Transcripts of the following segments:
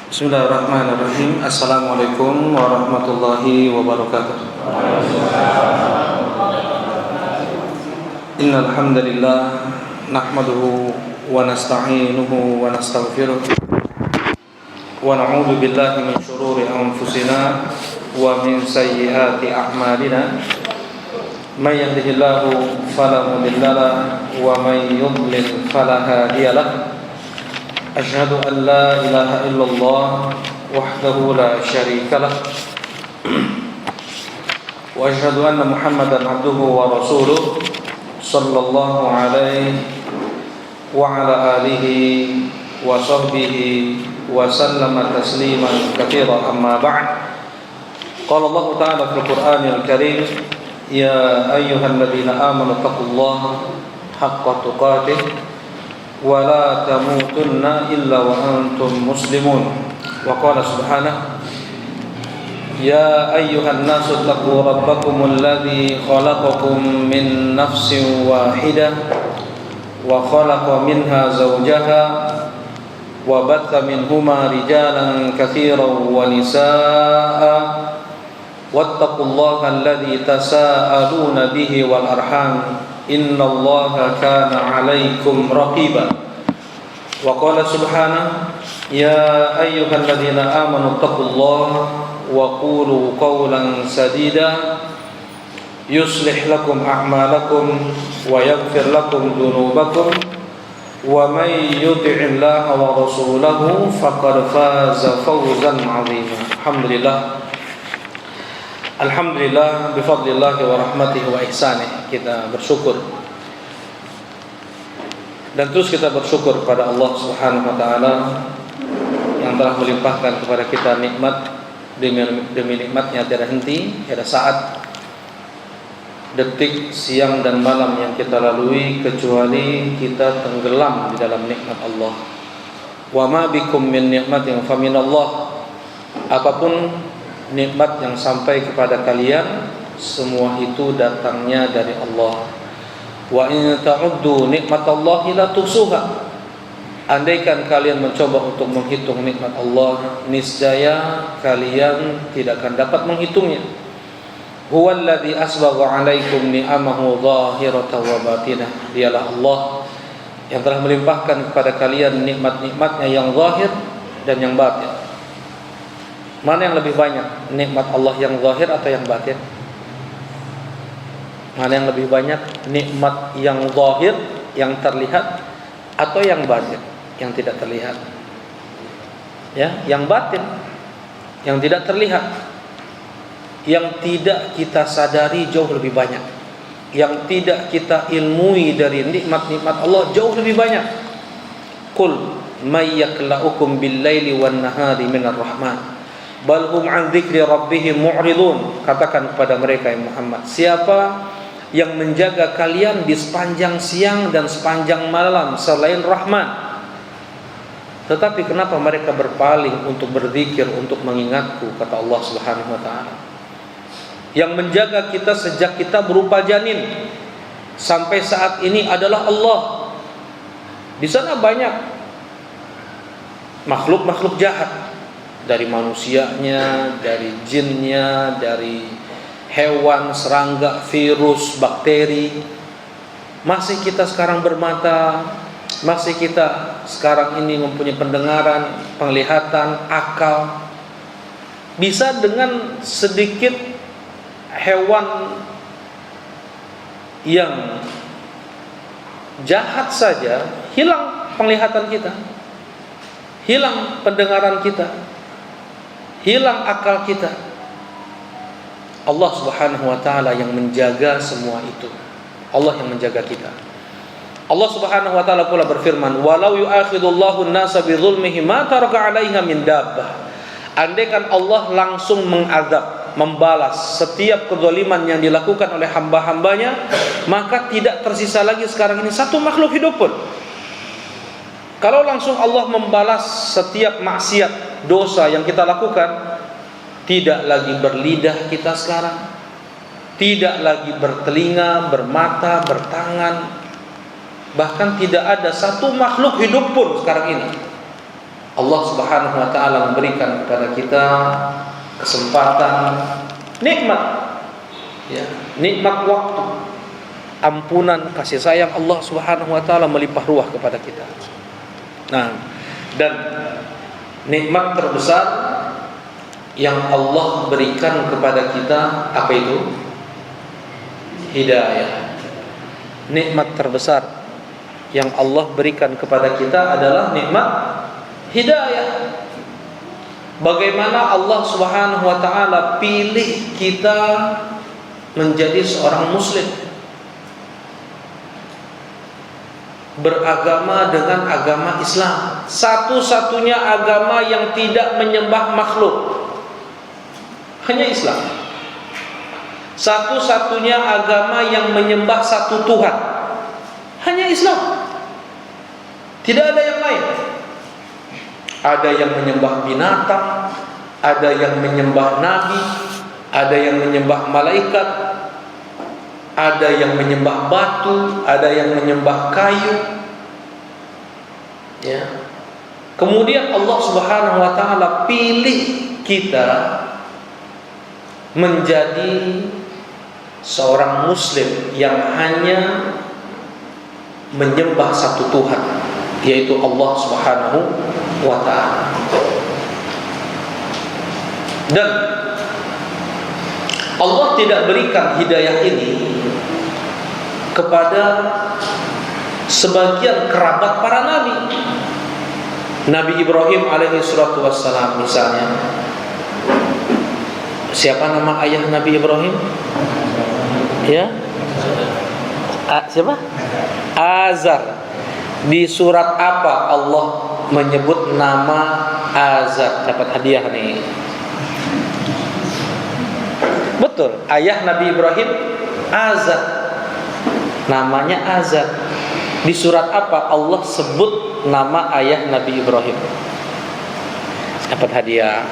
Bismillahirrahmanirrahim. Assalamualaikum warahmatullahi wabarakatuh. Innal hamdalillah nahmaduhu wa nasta'inuhu wa nastaghfiruh wa na'udzu billahi min shururi anfusina wa min sayyiati a'malina. May yahdihillahu fala mudilla lahu wa may yudlil fala hadiya lahu. Asyhadu an la ilaha illallah wahdahu la syarika lah wa asyhadu anna Muhammadan abduhu wa rasuluh sallallahu alaihi wa ala alihi wa sahbihi wa sallama tasliman katsiran amma ba'd. Qala Allah ta'ala fil Qur'anil Karim, ya ayyuhalladzina amanu taqullaha haqqa tuqatih wa la tamutunna illa wa antum muslimun. Wa qala subhanahu, ya ayyuhan nasu taqu rabbakumul ladzi khalaqakum min nafsin wahidah wa khalaqa minha zawjaha wa batha minhuma rijalan katsiran wa nisaa'a wattaqullaha alladzi tasaaluna bihi wal arham innallaha kana 'alaikum raqiba. Wa qala subhanahu, ya ayyuhalladzina amanu taqullaha wa qulu qawlan sadida yuslih lakum a'malakum wa yaghfir lakum dhunubakum wa may yuti'illaha wa rasulahu faqad faza fawzan 'azima. Alhamdulillah bifadlillahi wa rahmatihi wa ihsanih. Kita bersyukur dan terus kita bersyukur kepada Allah Subhanahu wa taala yang telah melimpahkan kepada kita nikmat demi nikmatnya tiada henti, tiada saat, detik, siang dan malam yang kita lalui kecuali kita tenggelam di dalam nikmat Allah. Wa ma bikum min nikmatin fa minallah. Apapun nikmat yang sampai kepada kalian, semua itu datangnya dari Allah. Wa in ta'uddu nikmatallahi la tuhsuha. Andaikan kalian mencoba untuk menghitung nikmat Allah, niscaya kalian tidak akan dapat menghitungnya. Huwallazi asbagha 'alaikum ni'amahu zahiratan wa batinah. Dialah Allah yang telah melimpahkan kepada kalian nikmat-nikmatnya yang zahir dan yang batin. Mana yang lebih banyak, nikmat Allah yang zahir atau yang batin? Mana yang lebih banyak, nikmat yang zahir, yang terlihat, atau yang batin, yang tidak terlihat? Ya, yang batin, yang tidak terlihat, yang tidak kita sadari jauh lebih banyak, yang tidak kita ilmui dari nikmat-nikmat Allah jauh lebih banyak. Qul may yakla'ukum bil-laili wan-nahari minar rahman bal hum an dzikri rabbihim mu'ridun. Katakan kepada mereka ya Muhammad, siapa yang menjaga kalian di sepanjang siang dan sepanjang malam selain Rahman? Tetapi kenapa mereka berpaling untuk berzikir, untuk mengingatku, kata Allah Subhanahu wa taala. Yang menjaga kita sejak kita berupa janin sampai saat ini adalah Allah. Di sana banyak makhluk-makhluk jahat, dari manusianya, dari jinnya, dari hewan, serangga, virus, bakteri. Masih kita sekarang bermata, masih kita sekarang ini mempunyai pendengaran, penglihatan, akal. Bisa dengan sedikit hewan yang jahat saja hilang penglihatan kita, hilang pendengaran kita, hilang akal kita. Allah Subhanahu wa taala yang menjaga semua itu. Allah yang menjaga kita. Allah Subhanahu wa taala pula berfirman, "Walau yu'akhidullahu an-nasa bidzulmihim ma taraka 'alaiha min dabbah." Andaikan Allah langsung mengazab, membalas setiap kezaliman yang dilakukan oleh hamba-hambanya, maka tidak tersisa lagi sekarang ini satu makhluk hidup pun. Kalau langsung Allah membalas setiap maksiat, dosa yang kita lakukan, tidak lagi berlidah kita sekarang, tidak lagi bertelinga, bermata, bertangan, bahkan tidak ada satu makhluk hidup pun sekarang ini Allah Subhanahu Subhanahu wa taala memberikan kepada kita kesempatan, nikmat, ya, nikmat waktu, ampunan, kasih sayang Allah Subhanahu wa taala melimpah ruah kepada kita. Nah, dan nikmat terbesar yang Allah berikan kepada kita apa itu? Hidayah. Nikmat terbesar yang Allah berikan kepada kita adalah nikmat hidayah. Bagaimana Allah Subhanahu wa taala pilih kita menjadi seorang muslim, beragama dengan agama Islam, satu-satunya agama yang tidak menyembah makhluk, hanya Islam. Satu-satunya agama yang menyembah satu Tuhan, hanya Islam. Tidak ada yang lain. Ada yang menyembah binatang, ada yang menyembah nabi, ada yang menyembah malaikat, ada yang menyembah batu, ada yang menyembah kayu. Ya. Kemudian Allah Subhanahu wa taala pilih kita menjadi seorang muslim yang hanya menyembah satu Tuhan, yaitu Allah Subhanahu wa taala. Dan Allah tidak berikan hidayah ini kepada sebagian kerabat para nabi. Nabi Ibrahim alaihi salatu wassalam misalnya. Siapa nama ayah Nabi Ibrahim? Ya? Siapa? Azar. Di surat apa Allah menyebut nama Azar? Dapat hadiah nih. Betul, ayah Nabi Ibrahim Azar. Namanya Azar. Di surat apa Allah sebut nama ayah Nabi Ibrahim? Dapat hadiah.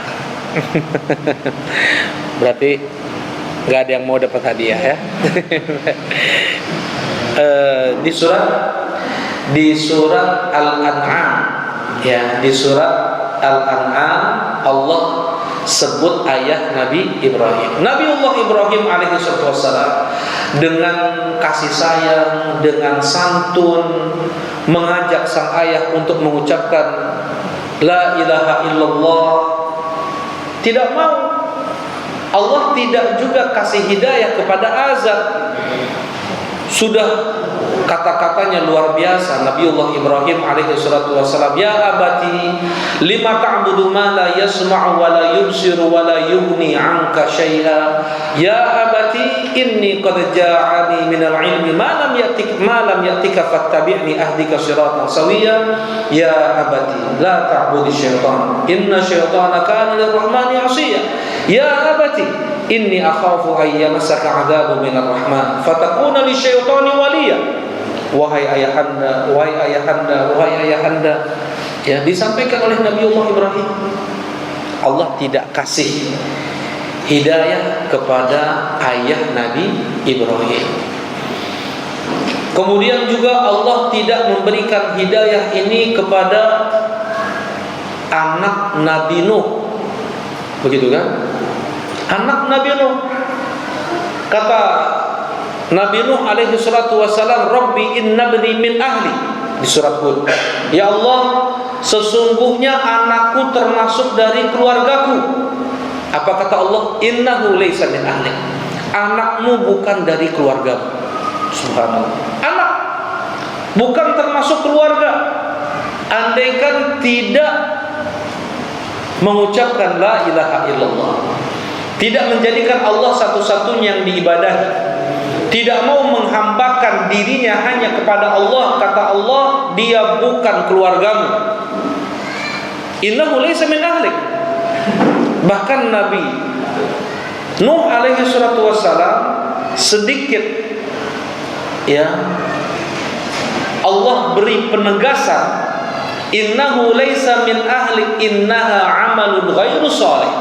Berarti nggak ada yang mau dapat hadiah ya. Di surat Al-An'am, ya, di surat Al-An'am Allah sebut ayah Nabi Ibrahim. Nabiullah Ibrahim alaihi wassalam dengan kasih sayang, dengan santun mengajak sang ayah untuk mengucapkan la ilaha illallah. Tidak mau. Allah tidak juga kasih hidayah kepada Azar. Sudah kata-katanya luar biasa. Nabiullah Ibrahim alaihi salatu wassalam, ya abati lima ta'budu ma la yasma'u wa la yubsiru wa la yughni 'anka syai'a. Ya abati inni qad ja'ani minal ilmi ma lam yatika fattabi'ni ahdika siratan sawiyya. Ya abati la ta'budi syaitan inna syaitana kana lirrahmani 'asiyya. Ya abati inni akhafu ay yamassaka 'adzabu minar rahman fatakuna lisyaitani waliya. Wahai ayahanda, ya, disampaikan oleh Nabiullah Ibrahim. Allah tidak kasih hidayah kepada ayah Nabi Ibrahim. Kemudian juga Allah tidak memberikan hidayah ini kepada anak Nabi Nuh. Begitu kan? Anak Nabi Nuh. Kata Nabi Nuh alaihi salatu wassalam, Rabbi innabni min ahli. Di surat Hud, ya Allah, sesungguhnya anakku termasuk dari keluargaku. Apa kata Allah? Innahu laysa min ahli. Anakmu bukan dari keluargamu. Subhanallah. Anak bukan termasuk keluarga. Andaikan tidak mengucapkan la ilaha illallah, tidak menjadikan Allah satu-satunya yang diibadahi, tidak mau menghambakan dirinya hanya kepada Allah, kata Allah, dia bukan keluargamu. Innahu laysa min ahlik. Bahkan Nabi Nuh alaihi salatu wassalam sedikit, ya, Allah beri penegasan, innahu laysa min ahlik innaha amalun ghairu shalih.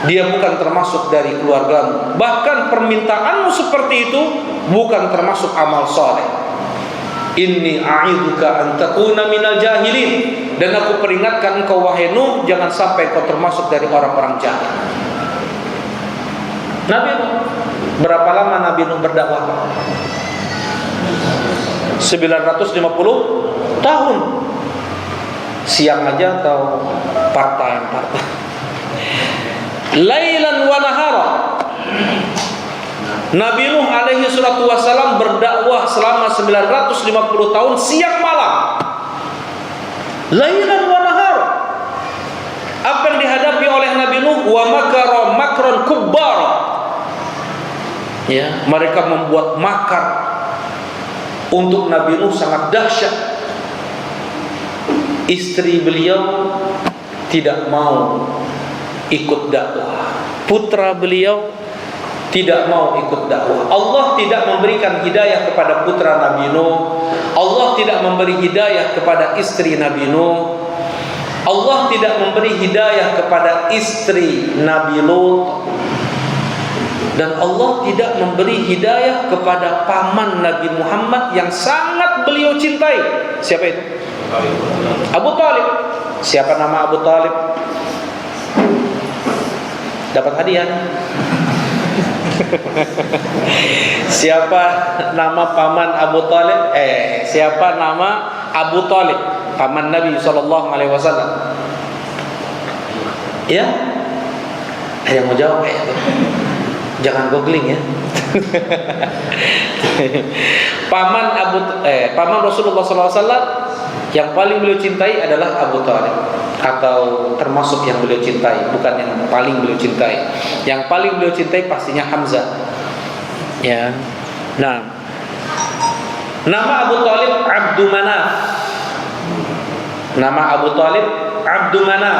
Dia bukan termasuk dari keluargamu. Bahkan permintaanmu seperti itu bukan termasuk amal soleh. Inni a'idzuka an takuna minal jahilin, dan aku peringatkan engkau wahai Nuh, jangan sampai kau termasuk dari orang-orang jahil. Nabi Nuh, berapa lama Nabi Nuh berdakwah? 950 tahun. Siang aja atau part-time? Lailan wa nahara. Nabi Nuh alaihi salatu wassalam berdakwah selama 950 tahun siang malam. Lailan wa nahara. Apa yang dihadapi oleh Nabi Nuh? Wa makara makron kubbar. Ya, mereka membuat makar untuk Nabi Nuh sangat dahsyat. Istri beliau tidak mau ikut dakwah. Putra beliau tidak mau ikut dakwah. Allah tidak memberikan hidayah kepada putra Nabi Nuh. Allah tidak memberi hidayah kepada istri Nabi Nuh. Allah tidak memberi hidayah kepada istri Nabi Lut. Dan Allah tidak memberi hidayah kepada paman Nabi Muhammad yang sangat beliau cintai. Siapa itu? Abu Talib. Siapa nama Abu Talib? Dapat hadiah. Siapa nama paman Abu Talib? Siapa nama Abu Talib, paman Nabi sallallahu alaihi wasallam? Ya? Ada yang mau jawab ya? Jangan googling ya. Paman Rasulullah sallallahu alaihi wasallam yang paling beliau cintai adalah Abu Talib, atau termasuk yang beliau cintai, bukan yang paling beliau cintai. Yang paling beliau cintai pastinya Hamzah. Ya. Nah, nama Abu Talib Abdu Manaf. Nama Abu Talib Abdu Manaf.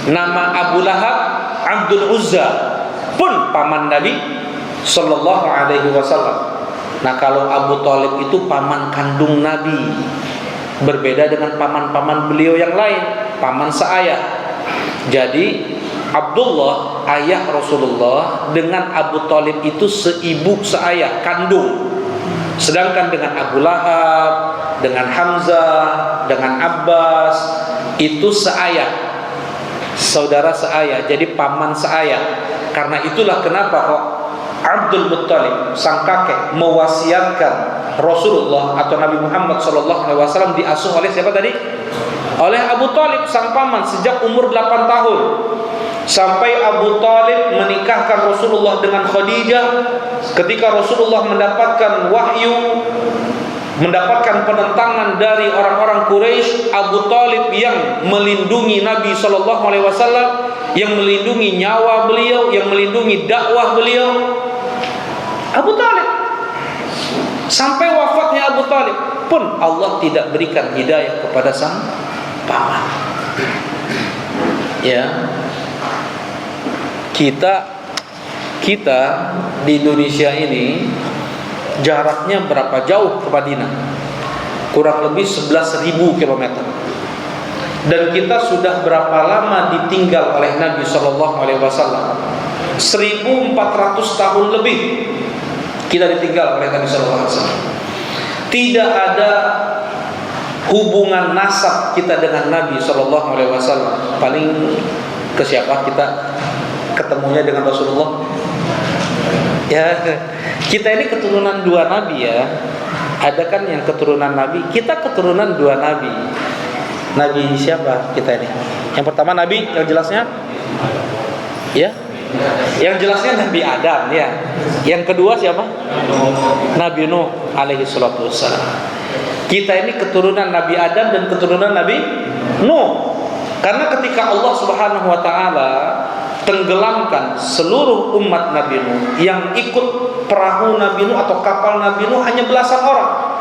Nama Abu Lahab Abdul Uzza, pun paman Nabi sallallahu alaihi wasallam. Nah, kalau Abu Talib itu paman kandung Nabi, berbeda dengan paman-paman beliau yang lain, paman seayah. Jadi Abdullah ayah Rasulullah dengan Abu Talib itu seibu seayah kandung. Sedangkan dengan Abu Lahab, dengan Hamzah, dengan Abbas itu seayah, saudara seayah, jadi paman seayah. Karena itulah kenapa kok Abdul Muttalib sang kakek mewasiatkan Rasulullah atau Nabi Muhammad SAW diasuh oleh siapa tadi? Oleh Abu Talib sang paman sejak umur 8 tahun. Sampai Abu Talib menikahkan Rasulullah dengan Khadijah. Ketika Rasulullah mendapatkan wahyu, mendapatkan penentangan dari orang-orang Quraisy, Abu Talib yang melindungi Nabi SAW, yang melindungi nyawa beliau, yang melindungi dakwah beliau, Abu Talib. Sampai wafatnya Abu Talib pun Allah tidak berikan hidayah kepada sang paman. Ya, kita di Indonesia ini jaraknya berapa jauh ke Madinah? Kurang lebih 11.000 km. Dan kita sudah berapa lama ditinggal oleh Nabi SAW? 1.400 tahun lebih kita ditinggal oleh Nabi SAW. Tidak ada hubungan nasab kita dengan Nabi SAW. Paling ke siapa kita ketemunya dengan Rasulullah? Ya, kita ini keturunan dua Nabi ya. Ada kan yang keturunan Nabi, kita keturunan dua Nabi. Nabi siapa kita ini? Yang pertama Nabi yang jelasnya, ya, yang jelasnya Nabi Adam ya. Yang kedua siapa? Nabi Nuh alaihi salatu wassalam. Kita ini keturunan Nabi Adam dan keturunan Nabi Nuh. Karena ketika Allah Subhanahu wa taala tenggelamkan seluruh umat Nabi Nuh, yang ikut perahu Nabi Nuh atau kapal Nabi Nuh hanya belasan orang.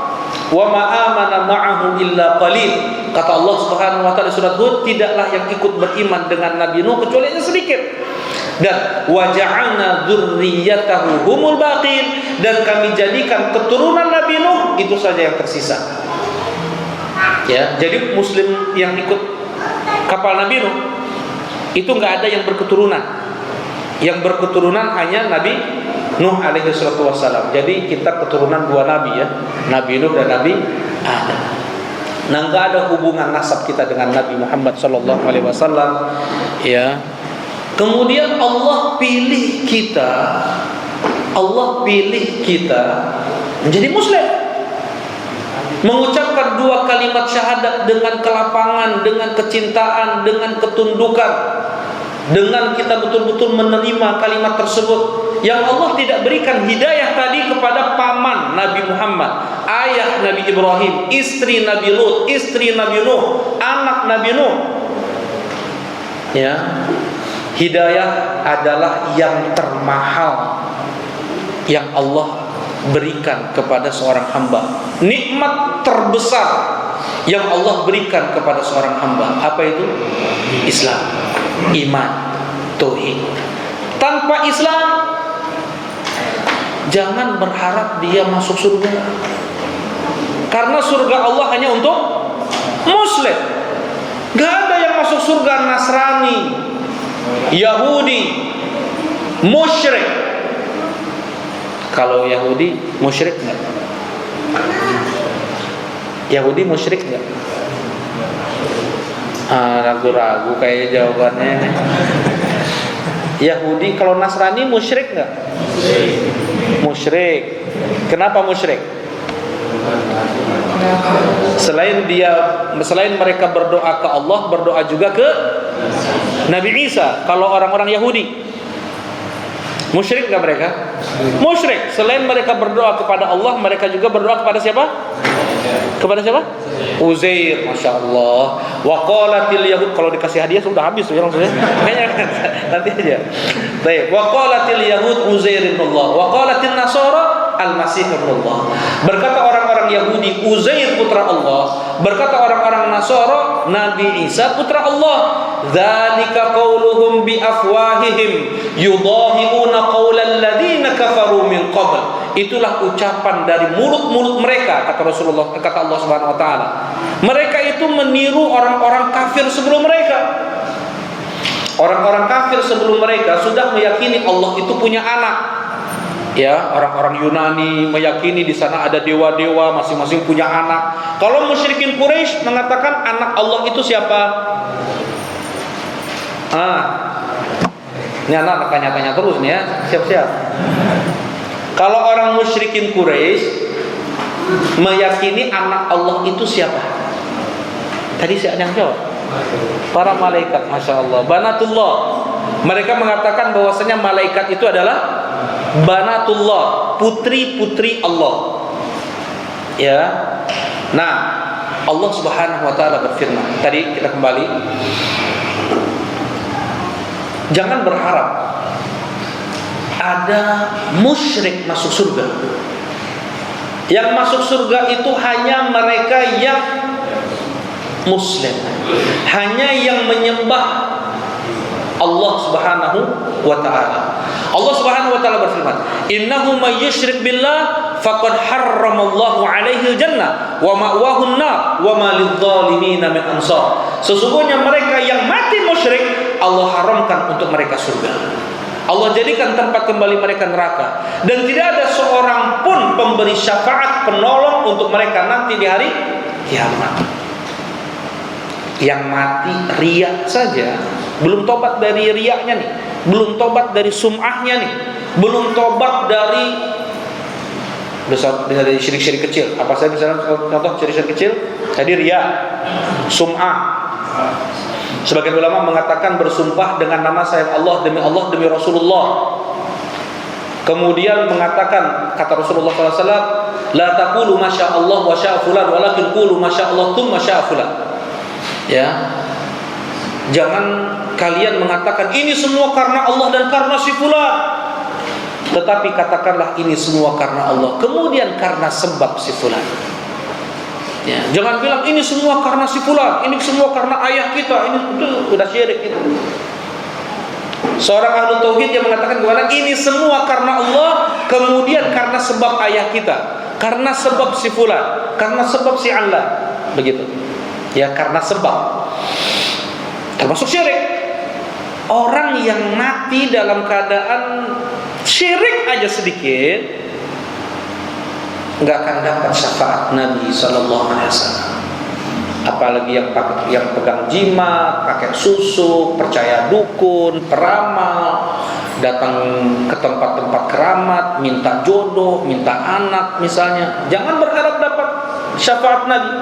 Wa ma amana ma'ahu illa qalil. Kata Allah Subhanahu wa taala surat Hud, tidaklah yang ikut beriman dengan Nabi Nuh kecuali yang sedikit. Dan wa ja'alna dzurriyyatahu humul baqin, dan kami jadikan keturunan Nabi Nuh itu saja yang tersisa. Ya, jadi muslim yang ikut kapal Nabi Nuh itu enggak ada yang berketurunan. Yang berketurunan hanya Nabi Nuh alaihi salatu wassalam. Jadi kita keturunan dua nabi ya, Nabi Nuh dan Nabi Adam. Nah, enggak ada hubungan nasab kita dengan Nabi Muhammad sallallahu alaihi wasallam ya. Kemudian Allah pilih kita menjadi muslim, mengucapkan dua kalimat syahadat dengan kelapangan, dengan kecintaan, dengan ketundukan, dengan kita betul-betul menerima kalimat tersebut. Yang Allah tidak berikan hidayah tadi kepada paman Nabi Muhammad, ayah Nabi Ibrahim, istri Nabi Lut, istri Nabi Nuh, anak Nabi Nuh. Ya, hidayah adalah yang termahal yang Allah berikan kepada seorang hamba. Nikmat terbesar yang Allah berikan kepada seorang hamba. Apa itu? Islam, iman, tauhid. Tanpa Islam, jangan berharap dia masuk surga. Karena surga Allah hanya untuk muslim. Gak ada yang masuk surga Nasrani, Yahudi, musyrik. Kalau Yahudi musyrik enggak? Yahudi musyrik enggak? Ragu-ragu kayak jawabannya. Yahudi, kalau Nasrani musyrik enggak? Musyrik. Kenapa musyrik? Selain mereka berdoa ke Allah, berdoa juga ke Nabi Isa. Kalau orang-orang Yahudi musyrik enggak mereka? Musyrik. Selain mereka berdoa kepada Allah, mereka juga berdoa kepada siapa? Kepada siapa? Uzair, Masya Allah. Wa qalatil yahud, kalau dikasih hadiah sudah habis ya langsung ya. Nanti aja. Baik, wa qalatil yahud Uzair ibn Allah, wa qalatil nasara al-Masih ibn Allah. Berkata orang-orang Yahudi Uzair putra Allah, berkata orang-orang Nasara Nabi Isa putra Allah. Dzalika qauluhum bi afwahihim yudahiuna qaulal ladzina kafaru min qabl. Itulah ucapan dari mulut-mulut mereka, kata Rasulullah, kata Allah Subhanahu wa taala. Mereka itu meniru orang-orang kafir sebelum mereka. Orang-orang kafir sebelum mereka sudah meyakini Allah itu punya anak. Ya, orang-orang Yunani meyakini di sana ada dewa-dewa, masing-masing punya anak. Kalau musyrikin Quraisy mengatakan anak Allah itu siapa? Ini anak tanya-tanya terus nih ya, siap-siap. Kalau orang musyrikin Quraisy meyakini anak Allah itu siapa? Tadi saya ada yang jawab. Para malaikat, Masya Allah. Banatullah. Mereka mengatakan bahwasanya malaikat itu adalah banatullah, putri-putri Allah. Ya. Nah, Allah Subhanahu wa taala berfirman. Tadi kita kembali. Jangan berharap ada musyrik masuk surga. Yang masuk surga itu hanya mereka yang muslim, hanya yang menyembah Allah Subhanahu wa taala. Allah Subhanahu wa taala berfirman, "Innahu may yusyrik billah faqad harramallahu 'alaihi al-jannah wa ma'wahu an-nar wa ma lidh-dhalimin min ansar." Sesungguhnya mereka yang mati musyrik, Allah haramkan untuk mereka surga. Allah jadikan tempat kembali mereka neraka, dan tidak ada seorang pun pemberi syafaat penolong untuk mereka nanti di hari kiamat. Yang mati riya saja, belum tobat dari riyanya nih, belum tobat dari sum'ahnya nih, belum tobat dari syirik-syirik kecil. Apa saja misalnya contoh syirik-syirik kecil? Tadi riya, sum'ah. Sebagian ulama mengatakan bersumpah dengan nama sayang Allah, demi Rasulullah. Kemudian mengatakan, kata Rasulullah SAW, la taqulu masya Allah wa sya'a fulan, walakin qulu masya Allah thumma sya'a fulan. Ya, jangan kalian mengatakan ini semua karena Allah dan karena si fulan, tetapi katakanlah ini semua karena Allah, kemudian karena sebab si fulan. Ya, jangan bilang ini semua karena si fulan, ini semua karena ayah kita, ini itu sudah syirik itu. Seorang ahlu tauhid yang mengatakan gimana? Ini semua karena Allah, kemudian karena sebab ayah kita, karena sebab si fulan, karena sebab si Allah, begitu. Ya, karena sebab, termasuk syirik. Orang yang mati dalam keadaan syirik aja sedikit nggak akan dapat syafaat Nabi Sallallahu Alaihi Wasallam. Apalagi yang pegang jimat, pakai susu, percaya dukun, peramal, datang ke tempat-tempat keramat, minta jodoh, minta anak misalnya. Jangan berharap dapat syafaat Nabi.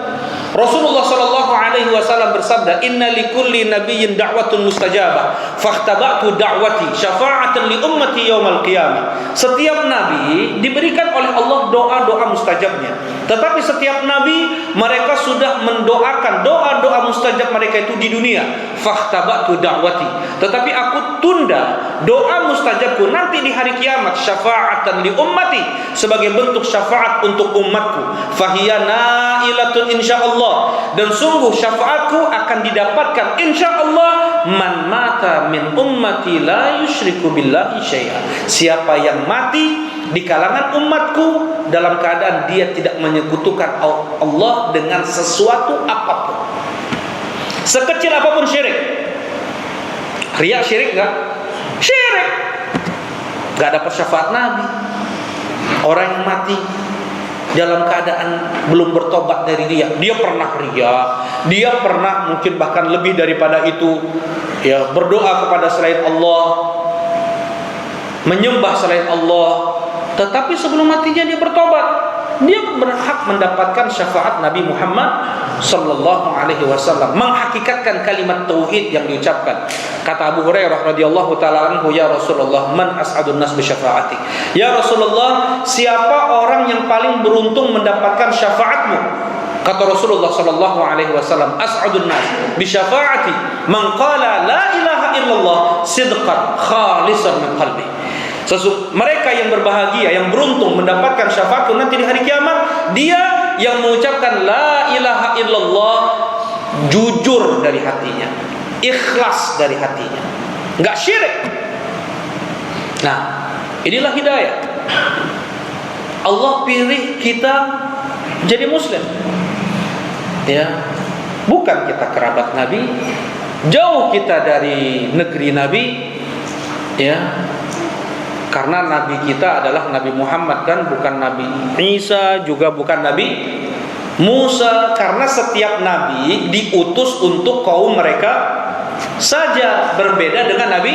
Rasulullah sallallahu alaihi wasallam bersabda, "Inna likulli nabiyyin da'watun mustajabah, fakhtaba'tu da'wati syafa'atan li ummati yaumal qiyamah." Setiap nabi diberikan oleh Allah doa-doa mustajabnya. Tetapi setiap nabi mereka sudah mendoakan doa-doa mustajab mereka itu di dunia. Fakhtaba'tu da'wati. Tetapi aku tunda doa mustajabku nanti di hari kiamat, syafa'atan li ummati, sebagai bentuk syafaat untuk umatku. Fahiya na'ilatun insyaallah. Dan sungguh syafaatku akan didapatkan insyaallah man mata min ummati la yusyriku billahi syai'a. Siapa yang mati di kalangan umatku dalam keadaan dia tidak menyekutukan Allah dengan sesuatu apapun, sekecil apapun syirik. Riya syirik enggak? Syirik. Enggak dapat syafaat Nabi. Orang yang mati dalam keadaan belum bertobat dari dia pernah riya, dia pernah mungkin bahkan lebih daripada itu, ya, berdoa kepada selain Allah, menyembah selain Allah, tetapi sebelum matinya dia bertobat, dia berhak mendapatkan syafaat Nabi Muhammad sallallahu alaihi wasallam, menghakikatkan kalimat tauhid yang diucapkan. Kata Abu Hurairah radhiyallahu taala anhu, "Ya Rasulullah, man as'adun nas bi syafaati?" Ya Rasulullah, siapa orang yang paling beruntung mendapatkan syafaatmu? Kata Rasulullah sallallahu alaihi wasallam, "As'adun nas bi syafaati man qala la ilaha illallah sidqan khalisan min qalbi." Mereka yang berbahagia, yang beruntung mendapatkan syafaatku nanti di hari kiamat, dia yang mengucapkan la ilaha illallah jujur dari hatinya, ikhlas dari hatinya, enggak syirik. Nah, inilah hidayah. Allah pilih kita jadi muslim. Ya, bukan kita kerabat Nabi, jauh kita dari negeri Nabi, ya. Karena Nabi kita adalah Nabi Muhammad, kan, bukan Nabi Isa, juga bukan Nabi Musa. Karena setiap Nabi diutus untuk kaum mereka saja, berbeda dengan Nabi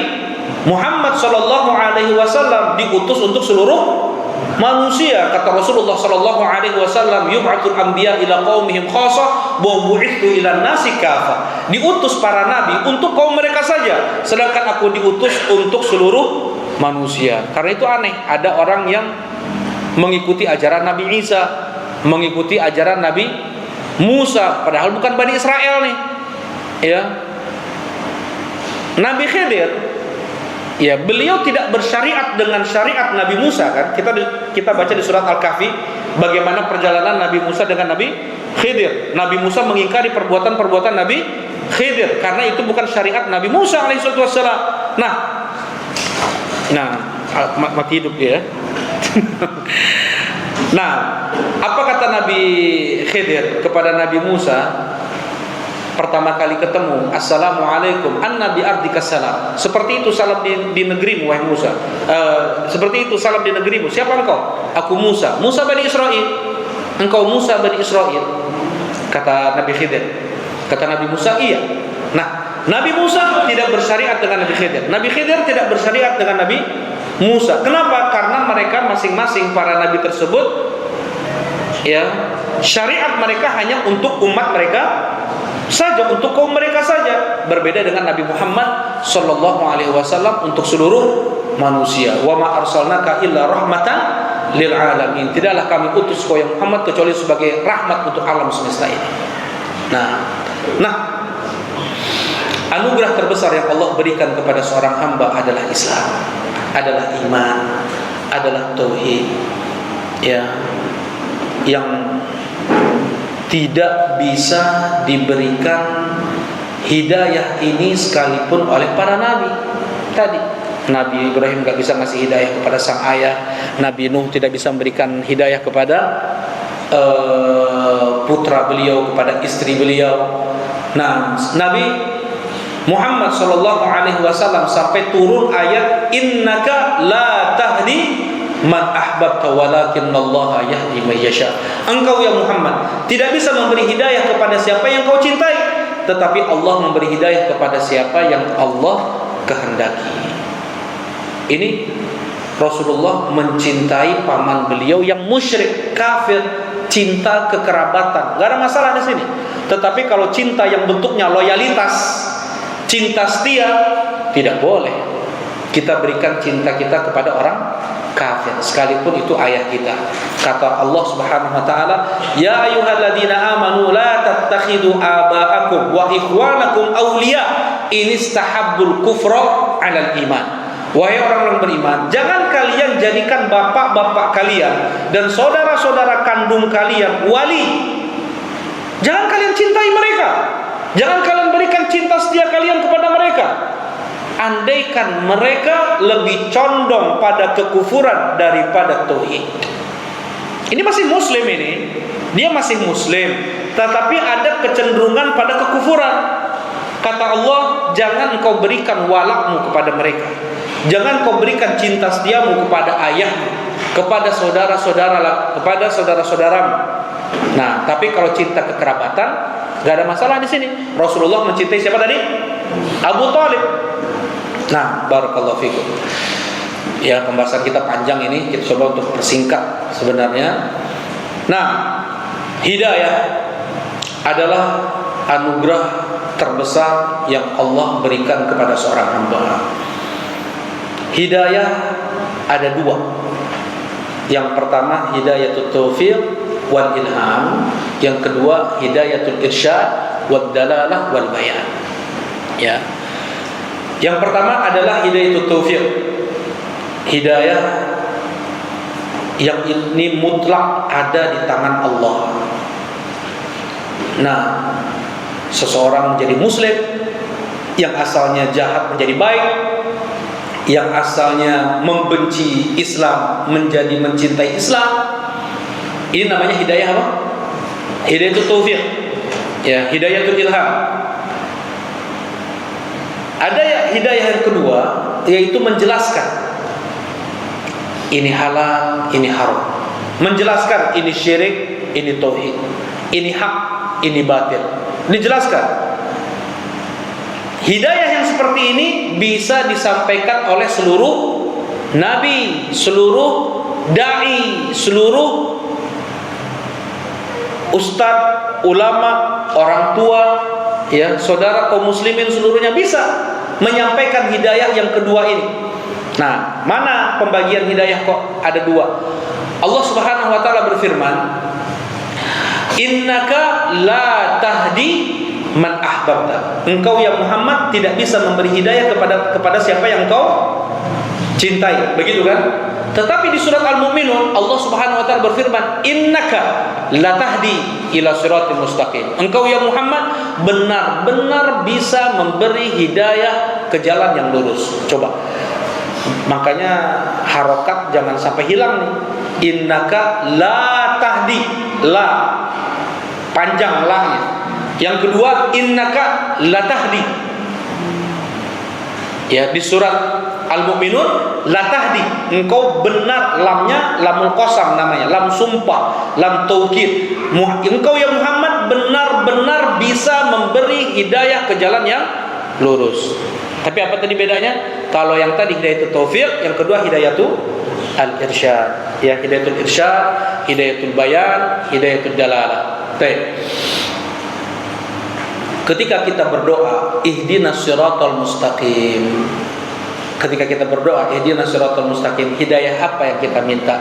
Muhammad sallallahu alaihi wasallam diutus untuk seluruh manusia. Kata Rasulullah sallallahu alaihi wasallam, "Yub'atsul anbiya ila qaumihim khassah wa bu'ithu ila nasi kafah." Diutus para nabi untuk kaum mereka saja, sedangkan aku diutus untuk seluruh manusia. Karena itu aneh, ada orang yang mengikuti ajaran Nabi Isa, mengikuti ajaran Nabi Musa, padahal bukan Bani Israel nih. Ya. Nabi Khidir, ya, beliau tidak bersyariat dengan syariat Nabi Musa, kan? Kita baca di surat Al-Kahfi bagaimana perjalanan Nabi Musa dengan Nabi Khidir. Nabi Musa mengingkari perbuatan-perbuatan Nabi Khidir karena itu bukan syariat Nabi Musa alaihissalam. Nah, mati hidup dia. Nah, apa kata Nabi Khidir kepada Nabi Musa pertama kali ketemu? "Assalamualaikum anna bi ardika salam." Seperti itu salam di negerimu, wahai Musa. Seperti itu salam di negerimu. Siapa engkau? Aku Musa. Musa Bani Israil. Engkau Musa Bani Israil. Kata Nabi Khidir. Kata Nabi Musa, iya. Nah, Nabi Musa tidak bersyariat dengan Nabi Khidir. Nabi Khidir tidak bersyariat dengan Nabi Musa. Kenapa? Karena mereka masing-masing para nabi tersebut, ya, syariat mereka hanya untuk umat mereka saja, untuk kaum mereka saja. Berbeda dengan Nabi Muhammad sallallahu alaihi wasallam untuk seluruh manusia. "Wa ma arsalnaka illa rahmatan lil alamin." Tidaklah kami utus kau yang Muhammad kecuali sebagai rahmat untuk alam semesta ini. Nah, anugerah terbesar yang Allah berikan kepada seorang hamba adalah Islam, adalah iman, adalah tauhid, ya, yang tidak bisa diberikan hidayah ini sekalipun oleh para nabi tadi. Nabi Ibrahim gak bisa ngasih hidayah kepada sang ayah, Nabi Nuh tidak bisa memberikan hidayah kepada putra beliau, kepada istri beliau. Nah, Nabi Muhammad sallallahu alaihi wasallam sampai turun ayat innaka la tahdi man ahbabta walakinallaha yahdi may yasha. Engkau ya Muhammad tidak bisa memberi hidayah kepada siapa yang kau cintai, tetapi Allah memberi hidayah kepada siapa yang Allah kehendaki. Ini Rasulullah mencintai paman beliau yang musyrik, kafir, cinta kekerabatan. Gak ada masalah di sini. Tetapi kalau cinta yang bentuknya loyalitas, cinta setia, tidak boleh kita berikan cinta kita kepada orang kafir, sekalipun itu ayah kita. Kata Allah Subhanahu wa taala, "Ya ayyuhalladzina amanu la tattakhidu aba'akum wa ikhwanakum awliya in istahabbul kufra 'alal iman." Wahai orang-orang beriman, jangan kalian jadikan bapak-bapak kalian dan saudara-saudara kandung kalian wali. Jangan kalian cintai mereka. Jangan kalian berikan cinta setia kalian kepada mereka. Andaikan mereka lebih condong pada kekufuran daripada tauhid. Ini masih muslim ini. Dia masih muslim, tetapi ada kecenderungan pada kekufuran. Kata Allah, jangan kau berikan walakmu kepada mereka. Jangan kau berikan cinta setiamu kepada ayahmu, kepada saudara-saudaramu. Nah, tapi kalau cinta kekerabatan, gak ada masalah di sini. Rasulullah mencintai siapa tadi? Abu Thalib. Nah, barakallahu fikum. Ya, pembahasan kita panjang ini, kita coba untuk persingkat sebenarnya. Nah, hidayah adalah anugerah terbesar yang Allah berikan kepada seorang hamba. Hidayah ada dua. Yang pertama hidayatul taufiq wal ilham, yang kedua hidayatul irsyad wad dalalah wal bayan. Ya. Yang pertama adalah hidayatul taufiq. Hidayah yang ini mutlak ada di tangan Allah. Nah, seseorang menjadi muslim yang asalnya jahat menjadi baik, yang asalnya membenci Islam menjadi mencintai Islam. Ini namanya hidayah apa? Hidayatul taufiq. Ya, hidayatul ilham. Ada ya hidayah yang kedua, yaitu menjelaskan ini halal, ini haram. Menjelaskan ini syirik, ini tauhid. Ini hak, ini batil. Dijelaskan. Hidayah yang seperti ini bisa disampaikan oleh seluruh nabi, seluruh dai, seluruh ustadz, ulama, orang tua, ya, saudara kaum muslimin seluruhnya bisa menyampaikan hidayah yang kedua ini. Nah, mana pembagian hidayah kok ada dua? Allah Subhanahu wa taala berfirman, "Innaka la tahdi man ahbabta." Engkau ya Muhammad tidak bisa memberi hidayah kepada siapa yang kau cintai, begitu kan? Tetapi di surat Al-Mu'minun Allah Subhanahu wa taala berfirman, "Innaka la tahdi ila siratal mustaqim." Engkau ya Muhammad benar-benar bisa memberi hidayah ke jalan yang lurus. Coba. Makanya harokat jangan sampai hilang nih. Innaka la tahdi, la panjang lahnya. Yang kedua, innaka la tahdi. Ya, di surat Al-Mu'minun, la tahdi. Engkau benar, lamnya lamul qasam namanya, lam sumpah, lam taukid. Engkau ya Muhammad benar-benar bisa memberi hidayah ke jalan yang lurus. Tapi apa tadi bedanya? Kalau yang tadi hidayatul taufiq, yang kedua hidayatul al-irsyad. Ya, hidayatul irsyad, hidayatul bayan, hidayatul dalalah. Baik. Ketika kita berdoa, ihdinas siratal mustaqim. Ketika kita berdoa, ihdinas siratal mustaqim, hidayah apa yang kita minta?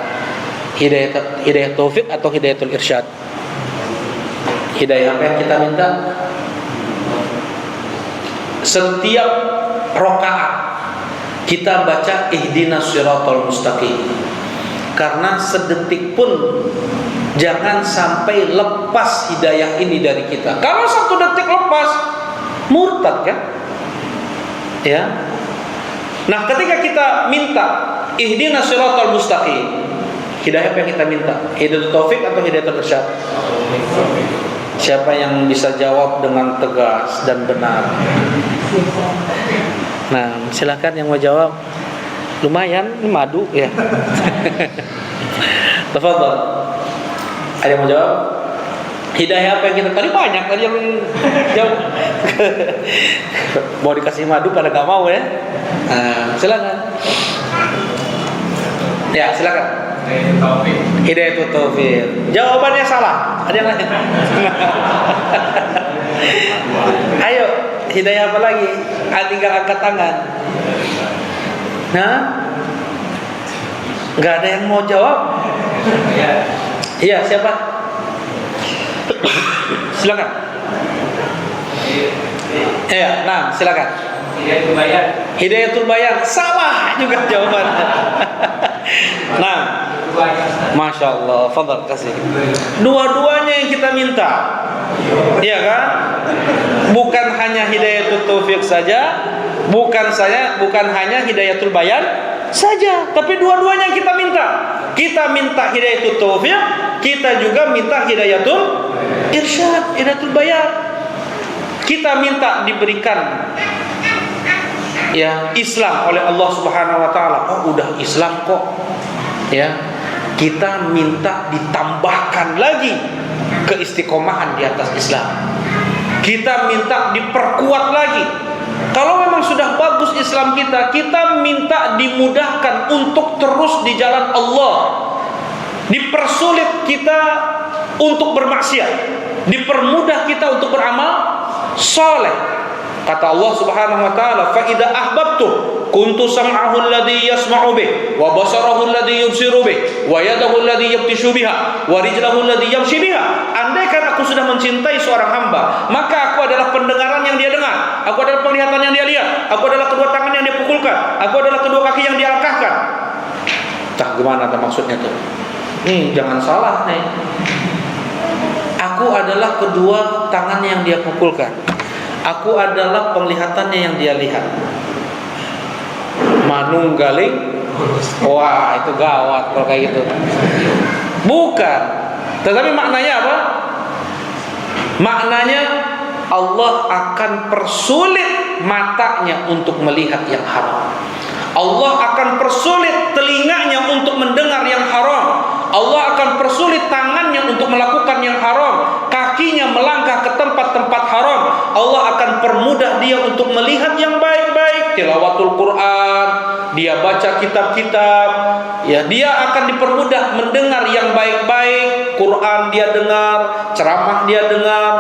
Hidayah taufik atau hidayatul irsyad? Hidayah apa yang kita minta? Setiap rakaat kita baca ihdinas siratal mustaqim. Karena sedetik pun jangan sampai lepas hidayah ini dari kita. Kalau satu detik lepas, murtad kan? Ya. Nah, ketika kita minta ihdinas siratal mustaqim, hidayah apa yang kita minta? Hidayatul taufik atau hidayatul irsyad? Siapa yang bisa jawab dengan tegas dan benar? Nah, silakan yang mau jawab. Lumayan, ini madu ya. Tafadhol. Ada yang mau jawab? Hidayah apa yang kita tadi banyak tadi yang jawab. Mau dikasih madu pada gak mau ya. Nah, silakan. Ya, silakan. Hidayatul Taufik. Jawabannya salah. Ada yang lain? Ayo, hidayah apa lagi? Tinggal angkat tangan. Nah, nggak ada yang mau jawab? Iya, siapa? Silakan. Iya, nah, silakan. Hidayatul Bayan. Salah juga jawabannya. Nah, Masya Allah, fadhal kasih. Dua-duanya yang kita minta, iya kan? Bukan hanya Hidayatul Taufik saja, bukan hanya Hidayatul Bayan saja, tapi dua-duanya yang kita minta. Kita minta Hidayatul Taufik, kita juga minta Hidayatul Irsyad, Hidayatul Bayan. Kita minta diberikan ya Islam oleh Allah Subhanahu wa taala. Oh, udah Islam kok. Ya. Kita minta ditambahkan lagi keistiqomahan di atas Islam. Kita minta diperkuat lagi. Kalau memang sudah bagus Islam kita, kita minta dimudahkan untuk terus di jalan Allah. Dipersulit kita untuk bermaksiat, dipermudah kita untuk beramal soleh. Kata Allah Subhanahu wa taala, "Fa idza ahbabtu kuntu sam'ahu alladhi yasma'u bih, wa basarahu alladhi yubsiru bih, wa yadahu alladhi yabtishu biha, wa rijlahu alladhi yamshi biha." Andaikan aku sudah mencintai seorang hamba, maka aku adalah pendengaran yang dia dengar, aku adalah penglihatan yang dia lihat, aku adalah kedua tangan yang dia pukulkan, aku adalah kedua kaki yang dia langkahkan. Tah, gimana tuh maksudnya tuh? Jangan salah nih. Aku adalah kedua tangan yang dia pukulkan. Aku adalah penglihatannya yang dia lihat. Manunggaling. Wah, itu gawat kalau kayak gitu. Bukan. Tetapi maknanya apa? Maknanya Allah akan persulit matanya untuk melihat yang haram. Allah akan persulit telinganya untuk mendengar yang haram. Allah akan persulit tangannya untuk melakukan yang haram, kakinya melangkah ke tempat-tempat haram. Allah akan permudah dia untuk melihat yang baik-baik, tilawatul Quran, dia baca kitab-kitab, ya, dia akan dipermudah mendengar yang baik-baik, Quran dia dengar, ceramah dia dengar,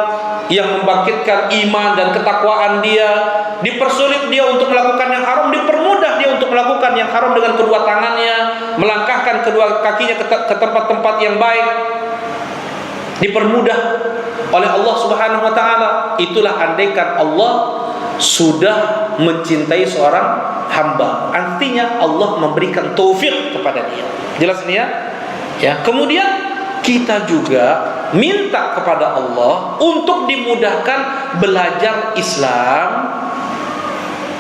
yang membangkitkan iman dan ketakwaan dia. Dipersulit dia untuk melakukan yang haram, dipermudah dia untuk melakukan yang haram dengan kedua tangannya, melangkahkan kedua kakinya ke tempat-tempat yang baik. Dipermudah oleh Allah Subhanahu wa taala. Itulah andaikan Allah sudah mencintai seorang hamba. Artinya Allah memberikan taufik kepada dia. Jelas ini ya? Ya. Kemudian kita juga minta kepada Allah untuk dimudahkan belajar Islam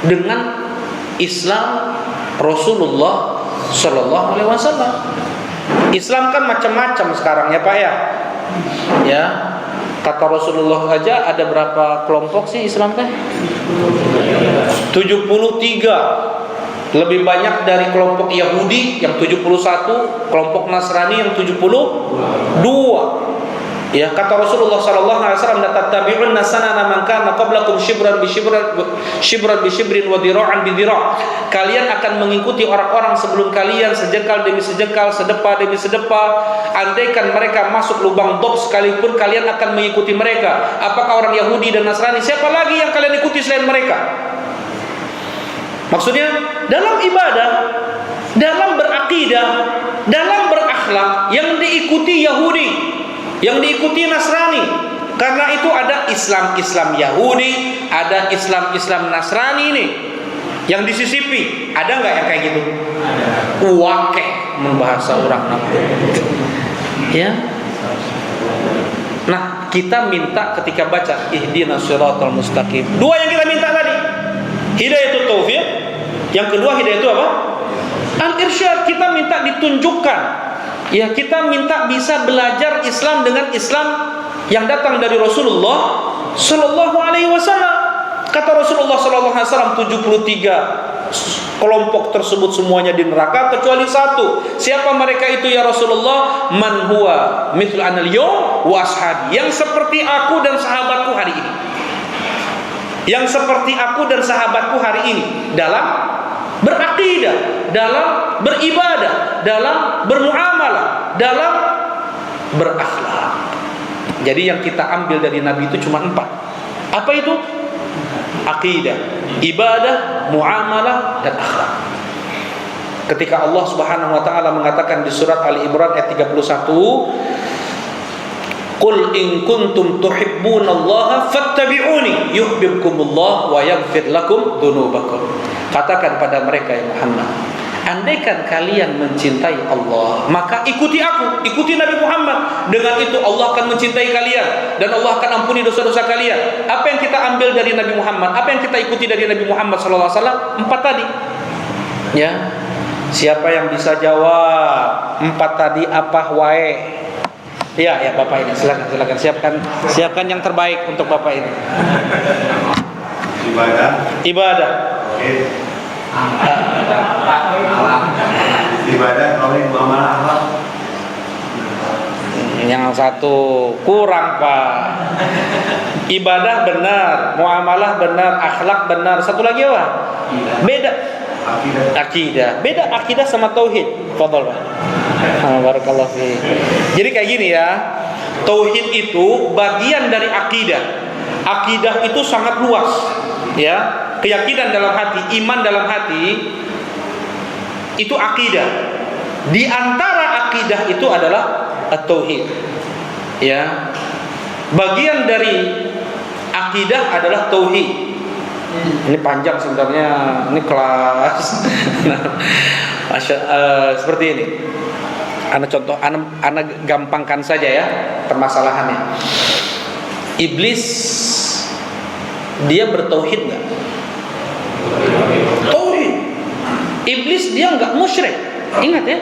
dengan Islam Rasulullah Sallallahu Alaihi Wasallam. Islam kan macam-macam sekarang ya Pak ya. Ya, kata Rasulullah saja ada berapa kelompok sih Islam teh? 73. Lebih banyak dari kelompok Yahudi yang 71, kelompok Nasrani yang 72. Ya, kata Rasulullah sallallahu alaihi wasallam, "Tattabi'unna sanana man kana qablakum shibran bi shibrin wa dhira'an bi dhira'." Kalian akan mengikuti orang-orang sebelum kalian sejengkal demi sejengkal, sedepa demi sedepa. Andaikan mereka masuk lubang dob sekalipun, kalian akan mengikuti mereka. Apakah orang Yahudi dan Nasrani? Siapa lagi yang kalian ikuti selain mereka? Maksudnya dalam ibadah, dalam berakidah, dalam berakhlak yang diikuti Yahudi, yang diikuti Nasrani. Karena itu ada Islam Yahudi, ada Islam Nasrani nih yang disisipi. Ada nggak yang kayak gitu? Wakeh membahasa orang namanya. Ya. Nah, kita minta ketika baca ihdinas siratal mustaqim. Dua yang kita minta tadi. Hidayatul taufik. Yang kedua hidayatul apa? Al-irsyad. Kita minta ditunjukkan. Ya, kita minta bisa belajar Islam dengan Islam yang datang dari Rasulullah Sallallahu Alaihi Wasallam. Kata Rasulullah SAW, 73 kelompok tersebut semuanya di neraka kecuali satu. Siapa mereka itu ya Rasulullah? Man huwa mithlu anal yawm wa ashabi, yang seperti aku dan sahabatku hari ini. Yang seperti aku dan sahabatku hari ini dalam berakidah, dalam beribadah, dalam bermuamalah, dalam berakhlak. Jadi yang kita ambil dari Nabi itu cuma 4. Apa itu? Akidah, ibadah, muamalah, dan akhlak. Ketika Allah Subhanahu wa taala mengatakan di surat Ali Imran ayat 31, "Qul in kuntum tuhibbunallaha fattabi'uni yuhibbukumullah wa yaghfir lakum dzunubakum." Katakan pada mereka ya Muhammad, andaikan kalian mencintai Allah, maka ikuti aku, ikuti Nabi Muhammad. Dengan itu Allah akan mencintai kalian dan Allah akan ampuni dosa-dosa kalian. Apa yang kita ambil dari Nabi Muhammad? Apa yang kita ikuti dari Nabi Muhammad SAW? 4 tadi. Ya. Siapa yang bisa jawab 4 tadi apa wae? Ya, ya Bapak ini silakan siapkan yang terbaik untuk Bapak ini. Ibadah. Oke. Ibadah, tauhid, muamalah, akhlak. Yang satu kurang Pak. Ibadah benar, muamalah benar, akhlak benar. Satu lagi apa? Beda. Akidah. Beda akidah sama tauhid. Fadhol Pak. Barakallahu fiik. Jadi kayak gini ya. Tauhid itu bagian dari akidah. Akidah itu sangat luas, ya. Keyakinan dalam hati, iman dalam hati, itu akidah. Di antara akidah itu adalah at-tauhid. Ya. Bagian dari akidah adalah tauhid. Ini panjang sebenarnya, ini kelas. Seperti ini. Ana gampangkan saja ya permasalahannya. Iblis dia bertauhid enggak? Tauhid. Iblis dia enggak musyrik. Ingat ya.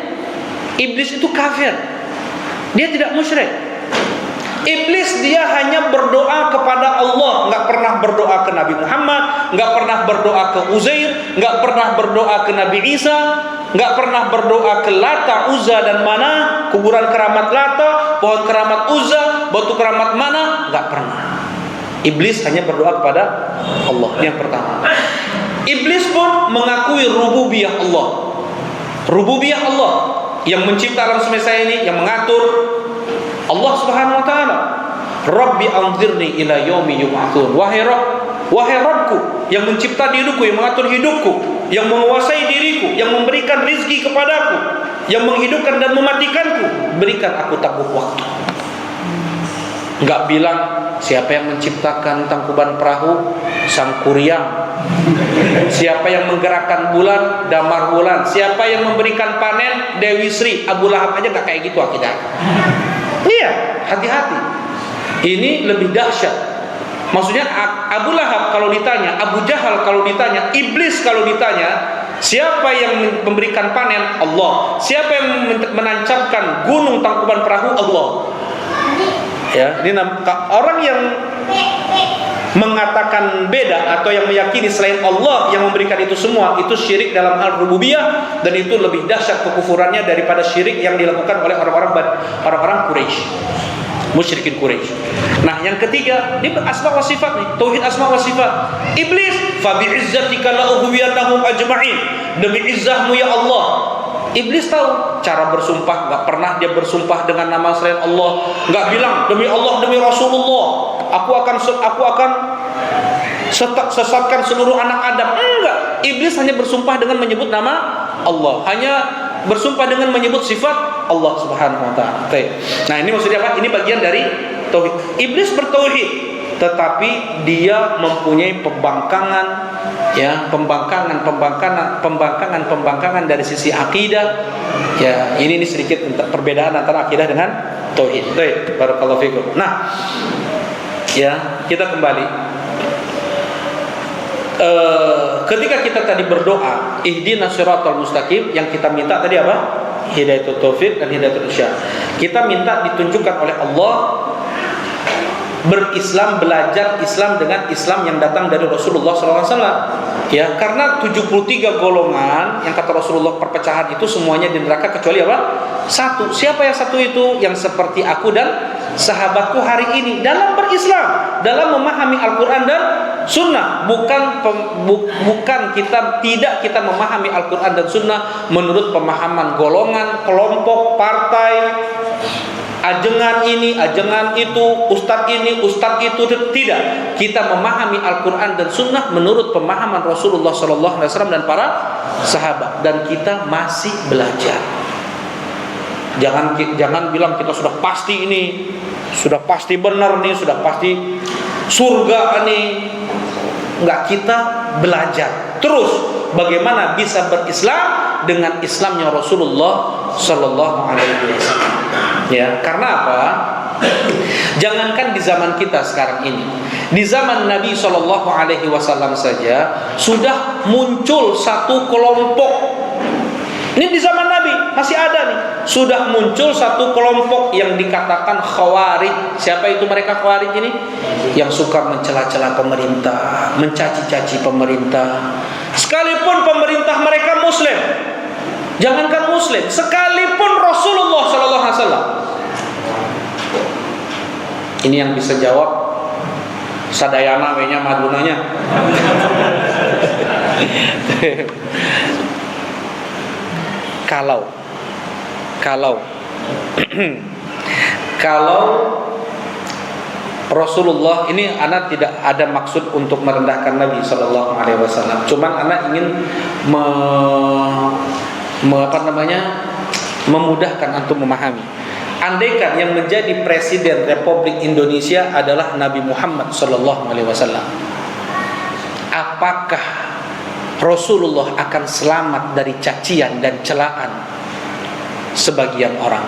Iblis itu kafir. Dia tidak musyrik. Iblis dia hanya berdoa kepada Allah, enggak pernah berdoa ke Nabi Muhammad, enggak pernah berdoa ke Uzair, enggak pernah berdoa ke Nabi Isa, enggak pernah berdoa ke Lata, Uzza dan Mana, kuburan keramat Lata, pohon keramat Uzza, batu keramat Mana, enggak pernah. Iblis hanya berdoa kepada Allah. Yang pertama. Iblis pun mengakui rububiyah Allah. Rububiyah Allah yang mencipta alam semesta ini, yang mengatur. Allah Subhanahu wa taala, Rabbi anzirni ila yaumi yub'atsun. Wahai Rabbku yang mencipta diriku, yang mengatur hidupku, yang menguasai diriku, yang memberikan rizki kepadaku, yang menghidupkan dan mematikanku, berikan aku tangguh waktu. Enggak bilang siapa yang menciptakan tangkuban perahu, Sang Kuryang. Siapa yang menggerakkan bulan, Damar Bulan. Siapa yang memberikan panen, Dewi Sri. Abu Lahab aja enggak kayak gitu akidah. Iya, hati-hati. Ini lebih dahsyat. Maksudnya Abu Lahab kalau ditanya, Abu Jahal kalau ditanya, Iblis kalau ditanya, siapa yang memberikan panen? Allah. Siapa yang menancapkan gunung tangkuban perahu? Allah. Ya, ini orang yang mengatakan beda atau yang meyakini selain Allah yang memberikan itu semua, itu syirik dalam hal rububiyah, dan itu lebih dahsyat kekufurannya daripada syirik yang dilakukan oleh orang-orang Quraisy, musyrikin Quraisy. Nah, yang ketiga, ini asma wa sifat nih, tauhid asma wa sifat. Iblis, fa bi'izzatika la ughwiyannahum ajma'in. Demi izzahmu ya Allah. Iblis tahu cara bersumpah, enggak pernah dia bersumpah dengan nama selain Allah. Enggak bilang demi Allah, demi Rasulullah, aku akan sesatkan seluruh anak Adam. Enggak. Iblis hanya bersumpah dengan menyebut nama Allah. Hanya bersumpah dengan menyebut sifat Allah Subhanahu wa taala. Nah, ini maksudnya apa? Ini bagian dari tauhid. Iblis bertauhid, tetapi dia mempunyai pembangkangan, ya, pembangkangan dari sisi akidah. Ya, ini sedikit perbedaan antara akidah dengan tauhid. Baik, barakallahu fikum. Nah, ya, kita kembali. Ketika kita tadi berdoa, ihdinas siratal mustaqim, yang kita minta tadi apa? Hidayatul taufik dan hidayatul irsyad. Kita minta ditunjukkan oleh Allah berislam, belajar Islam dengan Islam yang datang dari Rasulullah SAW. Ya, karena 73 golongan yang kata Rasulullah perpecahan itu semuanya di neraka kecuali apa? Satu. Siapa yang satu itu? Yang seperti aku dan sahabatku hari ini dalam berislam, dalam memahami Al-Quran dan Sunnah. Bukan kita memahami Al-Quran dan Sunnah menurut pemahaman golongan, kelompok, partai, ajengan ini, ajengan itu, ustadz ini, ustadz itu. Tidak. Kita memahami Al-Quran dan Sunnah menurut pemahaman Rasulullah SAW dan para sahabat. Dan kita masih belajar. Jangan bilang kita sudah pasti ini, sudah pasti benar nih, sudah pasti surga nih. Enggak, kita belajar terus bagaimana bisa berislam dengan Islamnya Rasulullah Sallallahu Alaihi Wasallam. Ya, karena apa? Jangankan di zaman kita sekarang ini, di zaman Nabi Sallallahu Alaihi Wasallam saja sudah muncul satu kelompok. Ini di zaman Nabi masih ada nih. Sudah muncul satu kelompok yang dikatakan Khawarij. Siapa itu mereka Khawarij ini? Yang suka mencela-cela pemerintah, mencaci-caci pemerintah. Sekalipun pemerintah mereka Muslim. Jangankan Muslim, sekalipun Rasulullah sallallahu alaihi wasallam. Ini yang bisa jawab sadayana we-nya madunanya. Kalau Rasulullah ini, anak tidak ada maksud untuk merendahkan Nabi Sallallahu Alaihi Wasallam. Cuman anak ingin memudahkan untuk memahami. Andaikan yang menjadi presiden Republik Indonesia adalah Nabi Muhammad Sallallahu Alaihi Wasallam, apakah Rasulullah akan selamat dari cacian dan celaan sebagian orang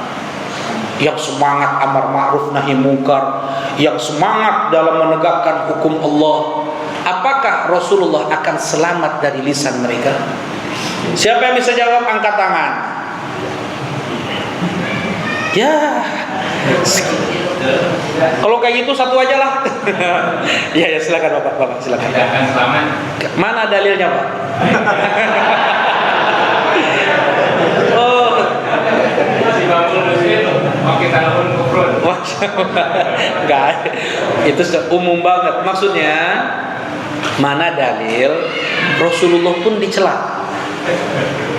yang semangat amar ma'ruf nahi mungkar, yang semangat dalam menegakkan hukum Allah? Apakah Rasulullah akan selamat dari lisan mereka? Siapa yang bisa jawab? Angkat tangan. Ya, kalau kayak gitu satu aja lah. Ya, silakan Bapak, silakan. Tidak akan selamat. Mana dalilnya, Pak? Oh, kita lawan kufrun. enggak, itu umum banget. Maksudnya, mana dalil Rasulullah pun dicela?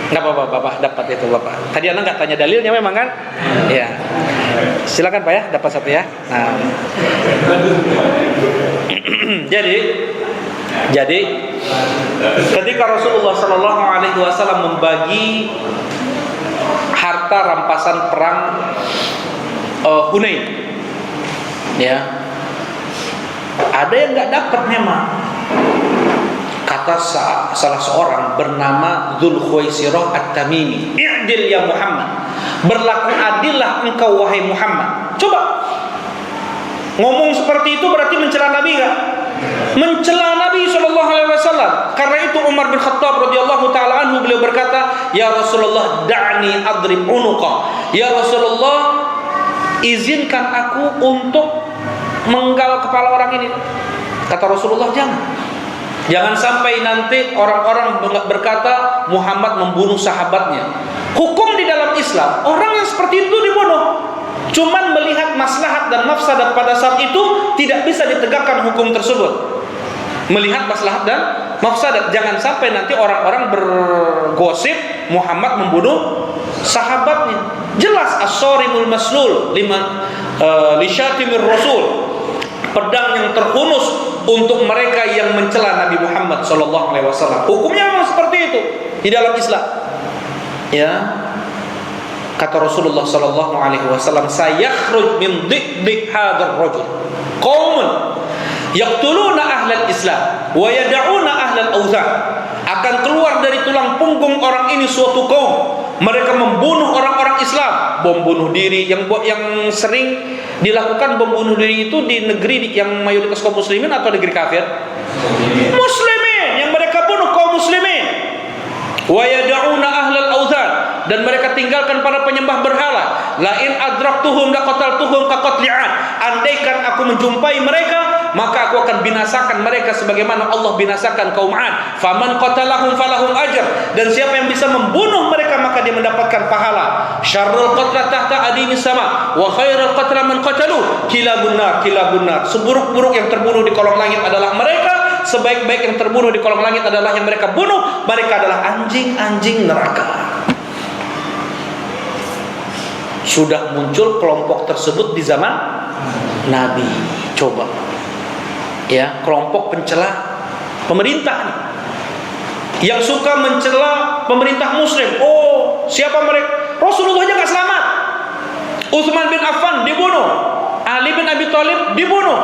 Enggak apa-apa, Bapak dapat itu Bapak. Tadi Anda enggak tanya dalilnya memang kan? Iya. Silakan Pak ya, dapat satu ya. Nah. Jadi ketika Rasulullah Sallallahu Alaihi Wasallam membagi harta rampasan perang Hunain, ya, ada yang nggak dapat memang. Kata salah seorang bernama Dzul Khuwaisirah At-Tamimi, "I'dil ya Muhammad." Berlaku adillah engkau wahai Muhammad. Coba. Ngomong seperti itu berarti mencela Nabi enggak? Mencela Nabi sallallahu alaihi wasallam. Karena itu Umar bin Khattab radhiyallahu taala anhu, beliau berkata, "Ya Rasulullah, da'ni adrib unuqa." Ya Rasulullah, izinkan aku untuk menggal kepala orang ini. Kata Rasulullah, Jangan sampai nanti orang-orang berkata Muhammad membunuh sahabatnya. Hukum di dalam Islam, orang yang seperti itu dibunuh. Cuman melihat maslahat dan mafsadat pada saat itu tidak bisa ditegakkan hukum tersebut. Melihat maslahat dan mafsadat. Jangan sampai nanti orang-orang bergosip Muhammad membunuh sahabatnya. Jelas as-sarimul maslul li syatimir rasul. Pedang yang terhunus untuk mereka yang mencela Nabi Muhammad sallallahu alaihi wasallam. Hukumnya memang seperti itu di dalam Islam. Ya. Kata Rasulullah sallallahu alaihi wasallam, "Sayakhruj min dhi'di hadzal rajul qaumun yaqtuluna ahlal Islam wa yad'una ahlal awthan." Akan keluar dari tulang punggung orang ini suatu kaum, mereka membunuh orang-orang Islam, bom bunuh diri yang sering dilakukan. Bom bunuh diri itu di negeri yang mayoritas kaum muslimin atau negeri kafir? Muslimin, yang mereka bunuh kaum muslimin. Wa yad'una ahlal awthan, dan mereka tinggalkan para penyembah berhala. La in adraktuhum laqataltuhum kaqatli'an. Andaikan aku menjumpai mereka, maka aku akan binasakan mereka sebagaimana Allah binasakan kaum 'Ad. Faman qatalahum falahum ajr. Dan siapa yang bisa membunuh mereka maka dia mendapatkan pahala. Syarrul qatla tahta adimis sama wa khairul qatla man qatalu kilabun nar. Seburuk-buruk yang terbunuh di kolong langit adalah mereka, sebaik-baik yang terbunuh di kolong langit adalah yang mereka bunuh. Mereka adalah anjing-anjing neraka. Sudah muncul kelompok tersebut di zaman Nabi. Coba, ya, kelompok pencela pemerintah yang suka mencela pemerintah Muslim. Oh, siapa mereka? Rasulullah aja nggak selamat. Utsman bin Affan dibunuh, Ali bin Abi Thalib dibunuh.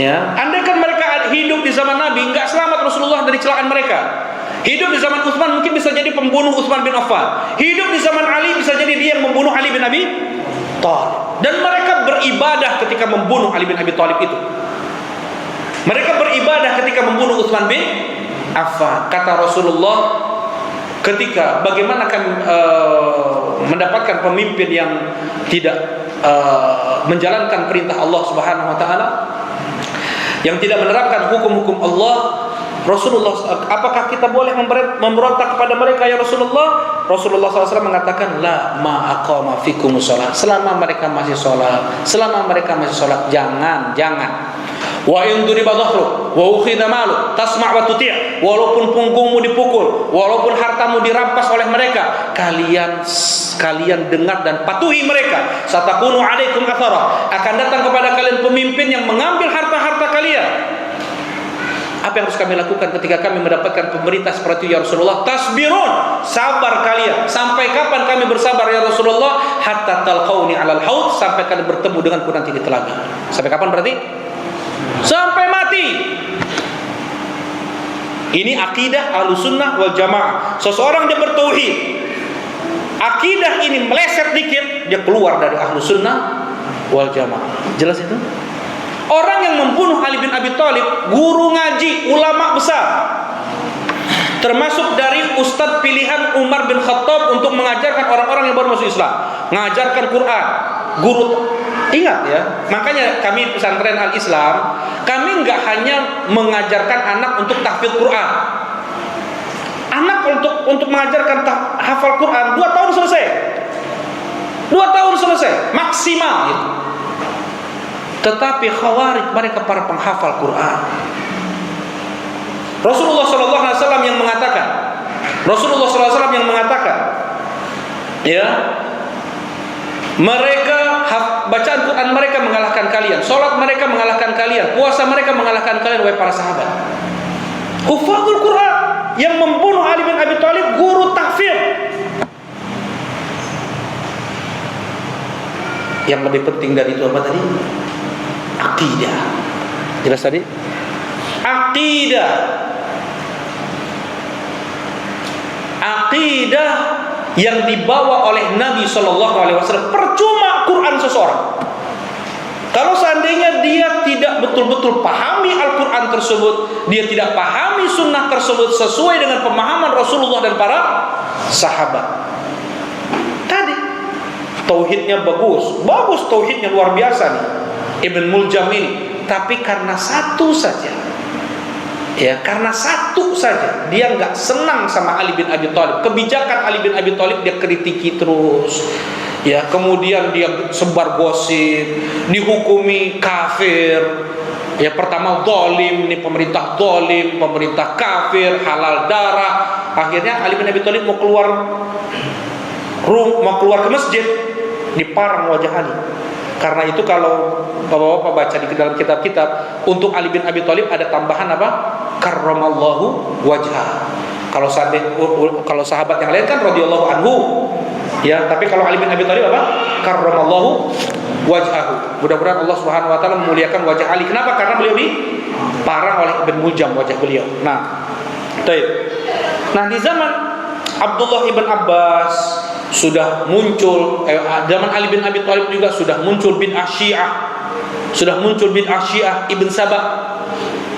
Ya, andaikan mereka hidup di zaman Nabi, nggak selamat Rasulullah dari celaan mereka. Hidup di zaman Utsman mungkin bisa jadi pembunuh Utsman bin Affan. Hidup di zaman Ali bisa jadi dia yang membunuh Ali bin Abi Thalib. Dan mereka beribadah ketika membunuh Ali bin Abi Thalib itu. Mereka beribadah ketika membunuh Utsman bin Affan. Kata Rasulullah, ketika bagaimana kami mendapatkan pemimpin yang tidak menjalankan perintah Allah Subhanahu wa taala, yang tidak menerapkan hukum-hukum Allah, Rasulullah, apakah kita boleh memberontak kepada mereka ya Rasulullah? Rasulullah SAW mengatakan, la ma aqama fikumus shalah. Selama mereka masih sholat, jangan. Wa in duriba dhahru wa ukhidha malu tasma' wa tuti'. Walaupun punggungmu dipukul, walaupun hartamu dirampas oleh mereka, kalian dengar dan patuhi mereka. Satakunu 'alaikum athara. Akan datang kepada kalian pemimpin yang mengambil harta-harta kalian. Apa yang harus kami lakukan ketika kami mendapatkan pemerintah seperti itu ya Rasulullah? Tasbirun, sabar kalian. Sampai kapan kami bersabar ya Rasulullah? Hatta talqauni 'alal haud, sampai kalian bertemu denganku nanti di telaga. Sampai kapan berarti? Sampai mati. Ini akidah Ahlussunnah wal Jamaah. Seseorang dia bertauhid, akidah ini meleset dikit, dia keluar dari Ahlussunnah wal Jamaah. Jelas itu? Orang yang membunuh Ali bin Abi Thalib, guru ngaji, ulama besar, termasuk dari ustadz pilihan Umar bin Khattab untuk mengajarkan orang-orang yang baru masuk Islam, mengajarkan Quran. Guru, ingat ya, makanya kami pesantren Al-Islam, kami nggak hanya mengajarkan anak untuk tahfidz Quran. Anak untuk mengajarkan hafal Quran 2 tahun selesai. 2 tahun selesai maksimal gitu. Tetapi Khawarij mereka para penghafal Quran. Rasulullah SAW yang mengatakan, ya, mereka bacaan Quran mereka mengalahkan kalian, sholat mereka mengalahkan kalian, puasa mereka mengalahkan kalian, wahai para sahabat. Hufadzul Quran yang membunuh Ali bin Abi Thalib, guru tahfidz. Yang lebih penting dari itu apa tadi? Akidah. Jelas tadi? Akidah yang dibawa oleh Nabi SAW. Percuma Quran seseorang kalau seandainya dia tidak betul-betul pahami Al-Quran tersebut, dia tidak pahami sunnah tersebut sesuai dengan pemahaman Rasulullah dan para sahabat. Tadi tauhidnya bagus tauhidnya luar biasa nih Ibn Muljam ini, tapi karena satu saja, dia nggak senang sama Ali bin Abi Thalib, kebijakan Ali bin Abi Thalib dia kritiki terus, ya, kemudian dia sebar gosip, dihukumi kafir, ya, pertama zalim, ini pemerintah zalim, pemerintah kafir, halal darah. Akhirnya Ali bin Abi Thalib mau keluar ke masjid, diparang wajah Ali. Karena itu kalau bapak-bapak baca di dalam kitab-kitab, untuk Ali bin Abi Thalib ada tambahan apa? Karramallahu wajhah. Kalau sahabat yang lain kan radhiyallahu anhu, ya, tapi kalau Ali bin Abi Thalib apa? Karramallahu wajhahu. Mudah-mudahan Allah Subhanahu wa taala memuliakan wajah Ali. Kenapa? Karena beliau diparang oleh Ibn Muljam wajah beliau. Nah, di zaman Abdullah ibn Abbas sudah muncul, zaman Ali bin Abi Thalib juga sudah muncul bid'ah Syiah, Ibn Sabah,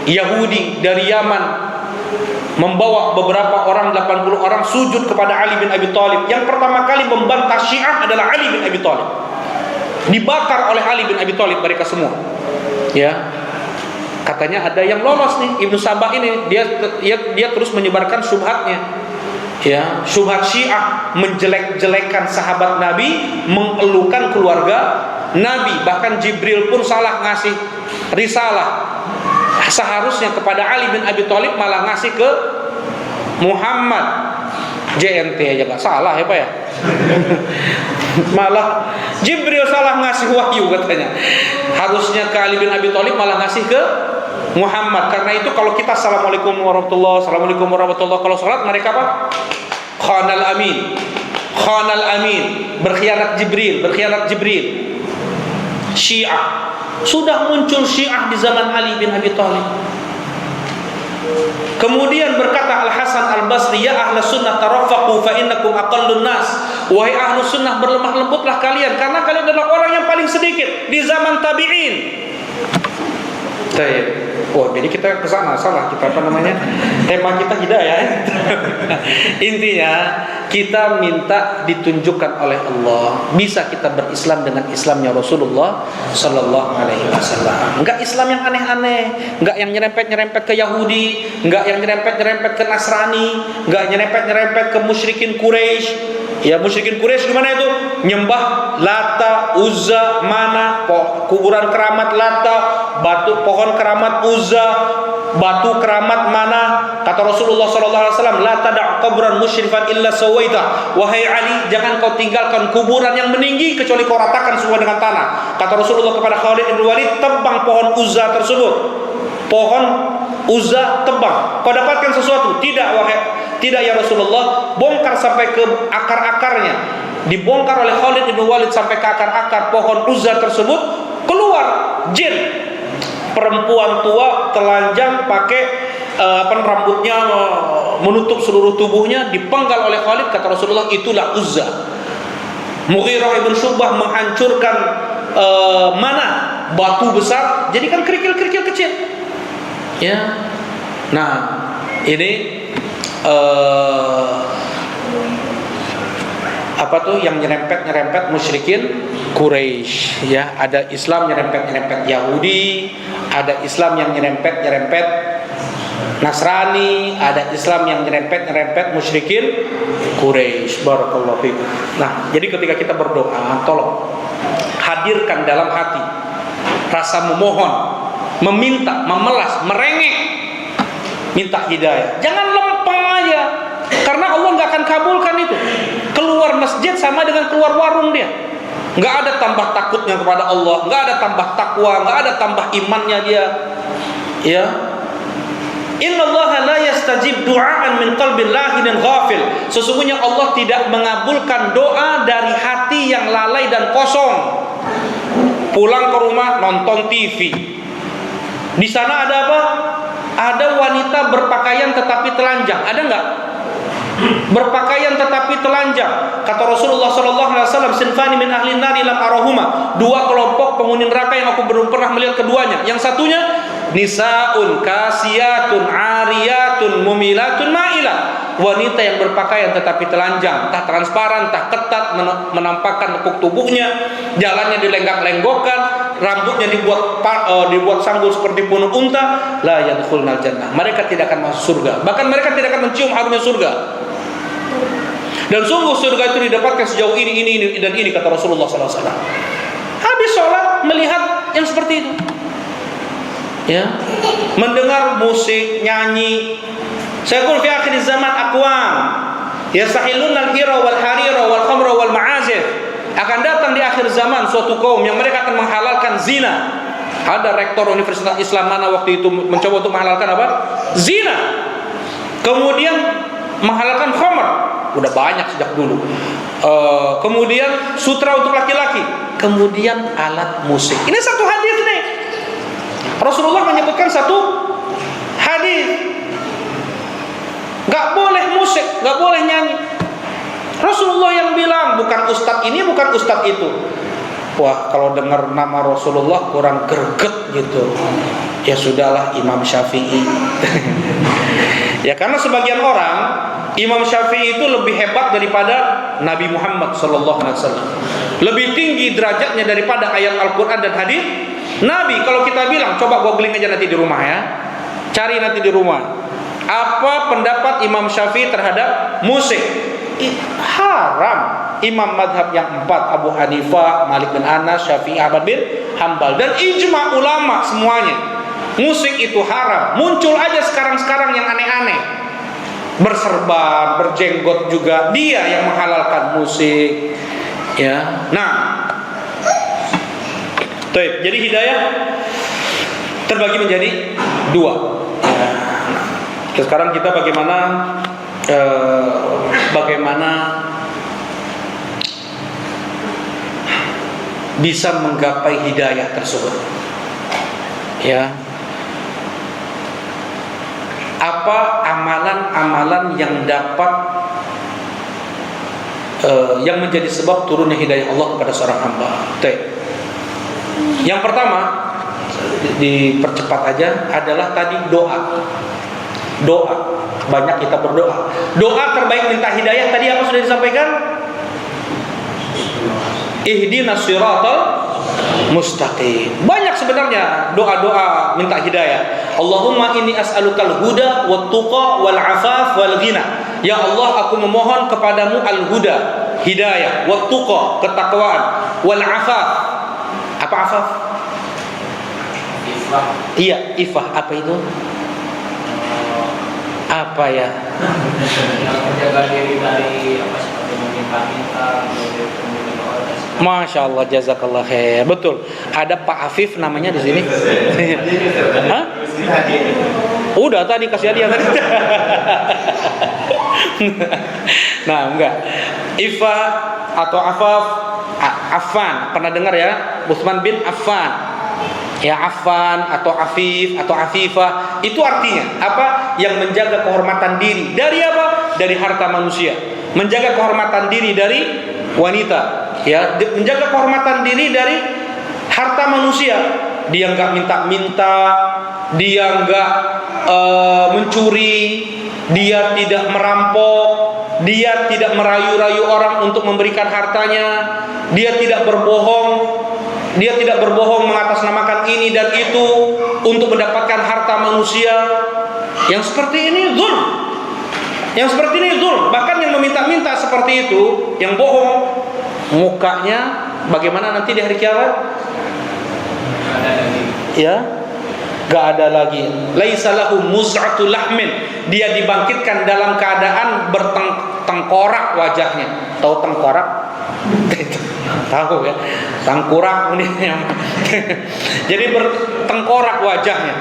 Yahudi dari Yaman, membawa beberapa orang, 80 orang sujud kepada Ali bin Abi Thalib. Yang pertama kali membantah Syiah adalah Ali bin Abi Thalib. Dibakar oleh Ali bin Abi Thalib mereka semua. Ya. Katanya ada yang lolos nih, Ibnu Sabah ini, dia terus menyebarkan syubhatnya. Ya, syubhat Syiah menjelek-jelekan sahabat Nabi, mengeluhkan keluarga Nabi. Bahkan Jibril pun salah ngasih risalah. Seharusnya kepada Ali bin Abi Thalib, malah ngasih ke Muhammad. JNT aja gak salah ya Pak ya. Malah Jibril salah ngasih wahyu katanya. Harusnya ke Ali bin Abi Thalib, malah ngasih ke Muhammad. Karena itu kalau kita assalamualaikum warahmatullahi, assalamualaikum warahmatullahi, kalau sholat mereka apa? Khanal amin, khanal amin, berkhianat Jibril. Syiah sudah muncul, Syiah di zaman Ali bin Abi Thalib. Kemudian berkata Al-Hasan Al-Basri, ya ahla sunnah tarafaqu fa innakum aqallun nas. Wahai ahlu sunnah, berlemah lembutlah kalian, karena kalian adalah orang yang paling sedikit di zaman tabi'in. Oh, jadi kita ke sana salah. Kita tema kita hidayah. Intinya kita minta ditunjukkan oleh Allah, bisa kita berislam dengan Islamnya Rasulullah Sallallahu Alaihi Wasallam. Enggak Islam yang aneh-aneh, enggak yang nyerempet-nyerempet ke Yahudi, enggak yang nyerempet-nyerempet ke Nasrani, enggak nyerempet-nyerempet ke musyrikin Quraisy. Ya, musyrikin Quraisy gimana itu? Nyembah Lata, Uzza, Mana, kuburan keramat Lata, batu pohon keramat Uzza, batu keramat Mana. Kata Rasulullah SAW, la tada' qabran musyrifan illa sawaita. Wahai Ali, jangan kau tinggalkan kuburan yang meninggi kecuali kau ratakan semua dengan tanah. Kata Rasulullah kepada Khalid bin Walid, tebang pohon Uzza tersebut. Pohon Uzza tebang. Kau dapatkan sesuatu? Tidak ya Rasulullah. Bongkar sampai ke akar-akarnya. Dibongkar oleh Khalid bin Walid sampai ke akar-akar pohon Uzza tersebut. Keluar jin, perempuan tua telanjang pakai rambutnya menutup seluruh tubuhnya, dipenggal oleh Khalid. Kata Rasulullah, itulah Uzza. Mughirah ibn Syu'bah menghancurkan Mana, batu besar jadikan kerikil-kerikil kecil. Ya. Nah, ini apa tuh yang nyerempet musyrikin Quraisy, ya. Ada Islam nyerempet Yahudi, ada Islam yang nyerempet Nasrani, ada Islam yang nyerempet musyrikin Quraisy. Barakallahu fikum. Nah, jadi ketika kita berdoa, tolong hadirkan dalam hati rasa memohon, meminta, memelas, merengek, minta hidayah. Jangan lempeng aja, karena Allah nggak akan kabulkan itu. Keluar masjid sama dengan keluar warung dia. Nggak ada tambah takutnya kepada Allah, nggak ada tambah takwa, nggak ada tambah imannya dia. Ya. Innallaha la yastajib du'aan min qalbin lahinin ghafil. Sesungguhnya Allah tidak mengabulkan doa dari hati yang lalai dan kosong. Pulang ke rumah nonton TV. Di sana ada apa? Ada wanita berpakaian tetapi telanjang. Ada enggak? Berpakaian tetapi telanjang. Kata Rasulullah SAW, sinfani min ahli nari lam arahuma. Dua kelompok penghuni neraka yang aku belum pernah melihat keduanya. Yang satunya nisaun kasiyatun ariyatun mumilatun ma'ilah. Wanita yang berpakaian tetapi telanjang, entah transparan, entah ketat, menampakkan lekuk tubuhnya, jalannya dilenggak-lenggokkan, rambutnya dibuat sanggul seperti punuk unta. La yadkhulnal jannah. Mereka tidak akan masuk surga. Bahkan mereka tidak akan mencium harumnya surga. Dan sungguh surga itu didapatkan sejauh ini dan ini, kata Rasulullah SAW. Habis sholat melihat yang seperti itu, ya, mendengar musik, nyanyi. Sayakun fi akhir zaman aqwam yastahillun al-hira wal harira wal khamra wal ma'azif. Akan datang di akhir zaman suatu kaum yang mereka akan menghalalkan zina. Ada rektor Universitas Islam mana waktu itu mencoba untuk menghalalkan apa? Zina. Kemudian menghalalkan khamr. Udah banyak sejak dulu. Kemudian sutra untuk laki-laki. Kemudian alat musik. Ini satu hadis nih. Rasulullah menyebutkan satu hadis. Gak boleh musik, gak boleh nyanyi. Rasulullah yang bilang, bukan ustadz ini, bukan ustadz itu. Wah, kalau dengar nama Rasulullah kurang greget gitu. Ya sudahlah, Imam Syafi'i. Ya, karena sebagian orang Imam Syafi'i itu lebih hebat daripada Nabi Muhammad SAW. Lebih tinggi derajatnya daripada ayat Al-Quran dan hadis Nabi. Kalau kita bilang, coba googling aja nanti di rumah ya, cari nanti di rumah, apa pendapat Imam Syafi'i terhadap musik? Haram. Imam madhab yang 4, Abu Hanifah, Malik bin Anas, Syafi'i, Ahmad bin Hambal, dan ijma ulama semuanya, musik itu haram. Muncul aja sekarang-sekarang yang aneh-aneh, berserban, berjenggot juga, dia yang menghalalkan musik. Ya, nah, jadi hidayah terbagi menjadi 2. Ya. Sekarang kita bagaimana bisa menggapai hidayah tersebut. Ya. Apa amalan-amalan yang dapat yang menjadi sebab turunnya hidayah Allah kepada seorang hamba. Yang pertama, dipercepat aja, adalah tadi doa. Doa, banyak kita berdoa. Doa terbaik minta hidayah tadi apa sudah disampaikan? Ihdinas siratal mustaqim. Banyak sebenarnya doa-doa minta hidayah. Allahumma inni as'alukal huda wat tuqa wal afaf wal ghina. Ya Allah, aku memohon kepadamu al-huda, hidayah, wat tuqa, ketakwaan, wal afaf. Apa afaf? Ifah. Iya, ifah. Apa itu? Apa ya? Yang menjaga diri dari seperti meminta-minta, Masya Allah, jazakallah khair. Betul. Ada Pak Afif namanya di sini. Hah? Udah tadi kasih hadiah tadi. Nah, enggak. Ifa atau Afaf, Affan. Pernah dengar ya? Utsman bin Affan. Ya, Affan atau Afif atau Afifah, itu artinya apa? Yang menjaga kehormatan diri dari apa? Dari harta manusia. Menjaga kehormatan diri dari wanita. Ya, menjaga kehormatan diri dari harta manusia. Dia enggak minta-minta, dia enggak mencuri, dia tidak merampok, dia tidak merayu-rayu orang untuk memberikan hartanya, dia tidak berbohong. Dia tidak berbohong mengatasnamakan ini dan itu untuk mendapatkan harta manusia. Yang seperti ini zulm. Yang seperti ini zulm. Bahkan yang meminta-minta seperti itu, yang bohong, mukanya bagaimana nanti di hari kiamat? Ya, gak ada lagi. Laisa lahu muz'atu lahmin. Dia dibangkitkan dalam keadaan bertengkorak wajahnya. Tahu tengkorak? Tahu ya, tangkurak ini. Jadi bertengkorak wajahnya,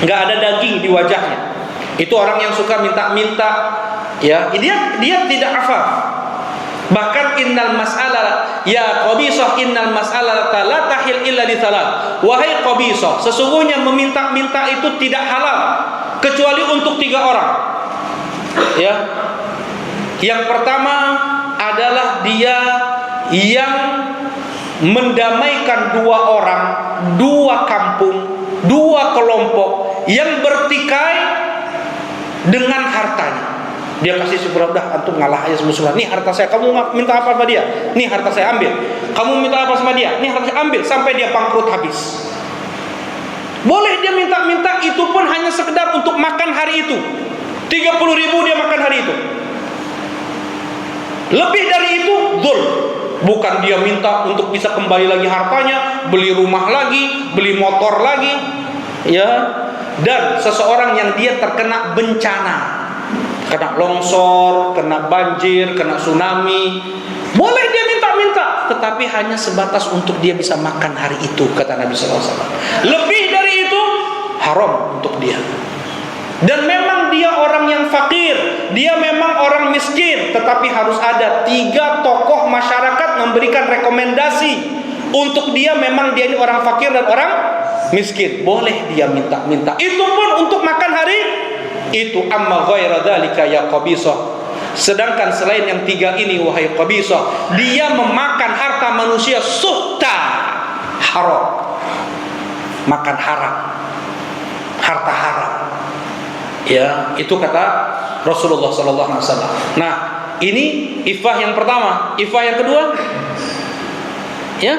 nggak ada daging di wajahnya. Itu orang yang suka minta-minta, ya. Dia tidak afaf. Bahkan innal mas'alah ya qabisah, innal mas'alah la tahil illa li thalath. Wahai qabisah, sesungguhnya meminta-minta itu tidak halal kecuali untuk 3 orang. Ya. Yang pertama adalah dia yang mendamaikan 2 orang, 2 kampung, 2 kelompok yang bertikai dengan hartanya. Dia kasih syukur, udah antum ngalah aja semua. Nih harta saya, kamu minta apa sama dia? Nih harta saya ambil. Kamu minta apa sama dia? Nih harta saya ambil, sampai dia bangkrut habis. Boleh dia minta-minta, itu pun hanya sekedar untuk makan hari itu. 30.000 dia makan hari itu. Lebih dari itu zulm. Bukan dia minta untuk bisa kembali lagi hartanya, beli rumah lagi, beli motor lagi, ya. Dan seseorang yang dia terkena bencana, kena longsor, kena banjir, kena tsunami, boleh dia minta-minta, tetapi hanya sebatas untuk dia bisa makan hari itu, kata Nabi SAW. Lebih dari itu haram untuk dia. Dan memang dia orang yang fakir, dia memang orang miskin, tetapi harus ada 3 tokoh masyarakat memberikan rekomendasi untuk dia, memang dia ini orang fakir dan orang miskin. Boleh dia minta-minta, itu pun untuk makan hari itu. Amma ghaira dzalika ya qabisah. Sedangkan selain yang 3 ini, wahai qabisah, dia memakan harta manusia suhta, haram. Makan haram, harta haram. Ya, itu kata Rasulullah sallallahu alaihi wasallam. Nah, ini iffah yang pertama. Iffah yang kedua? Ya?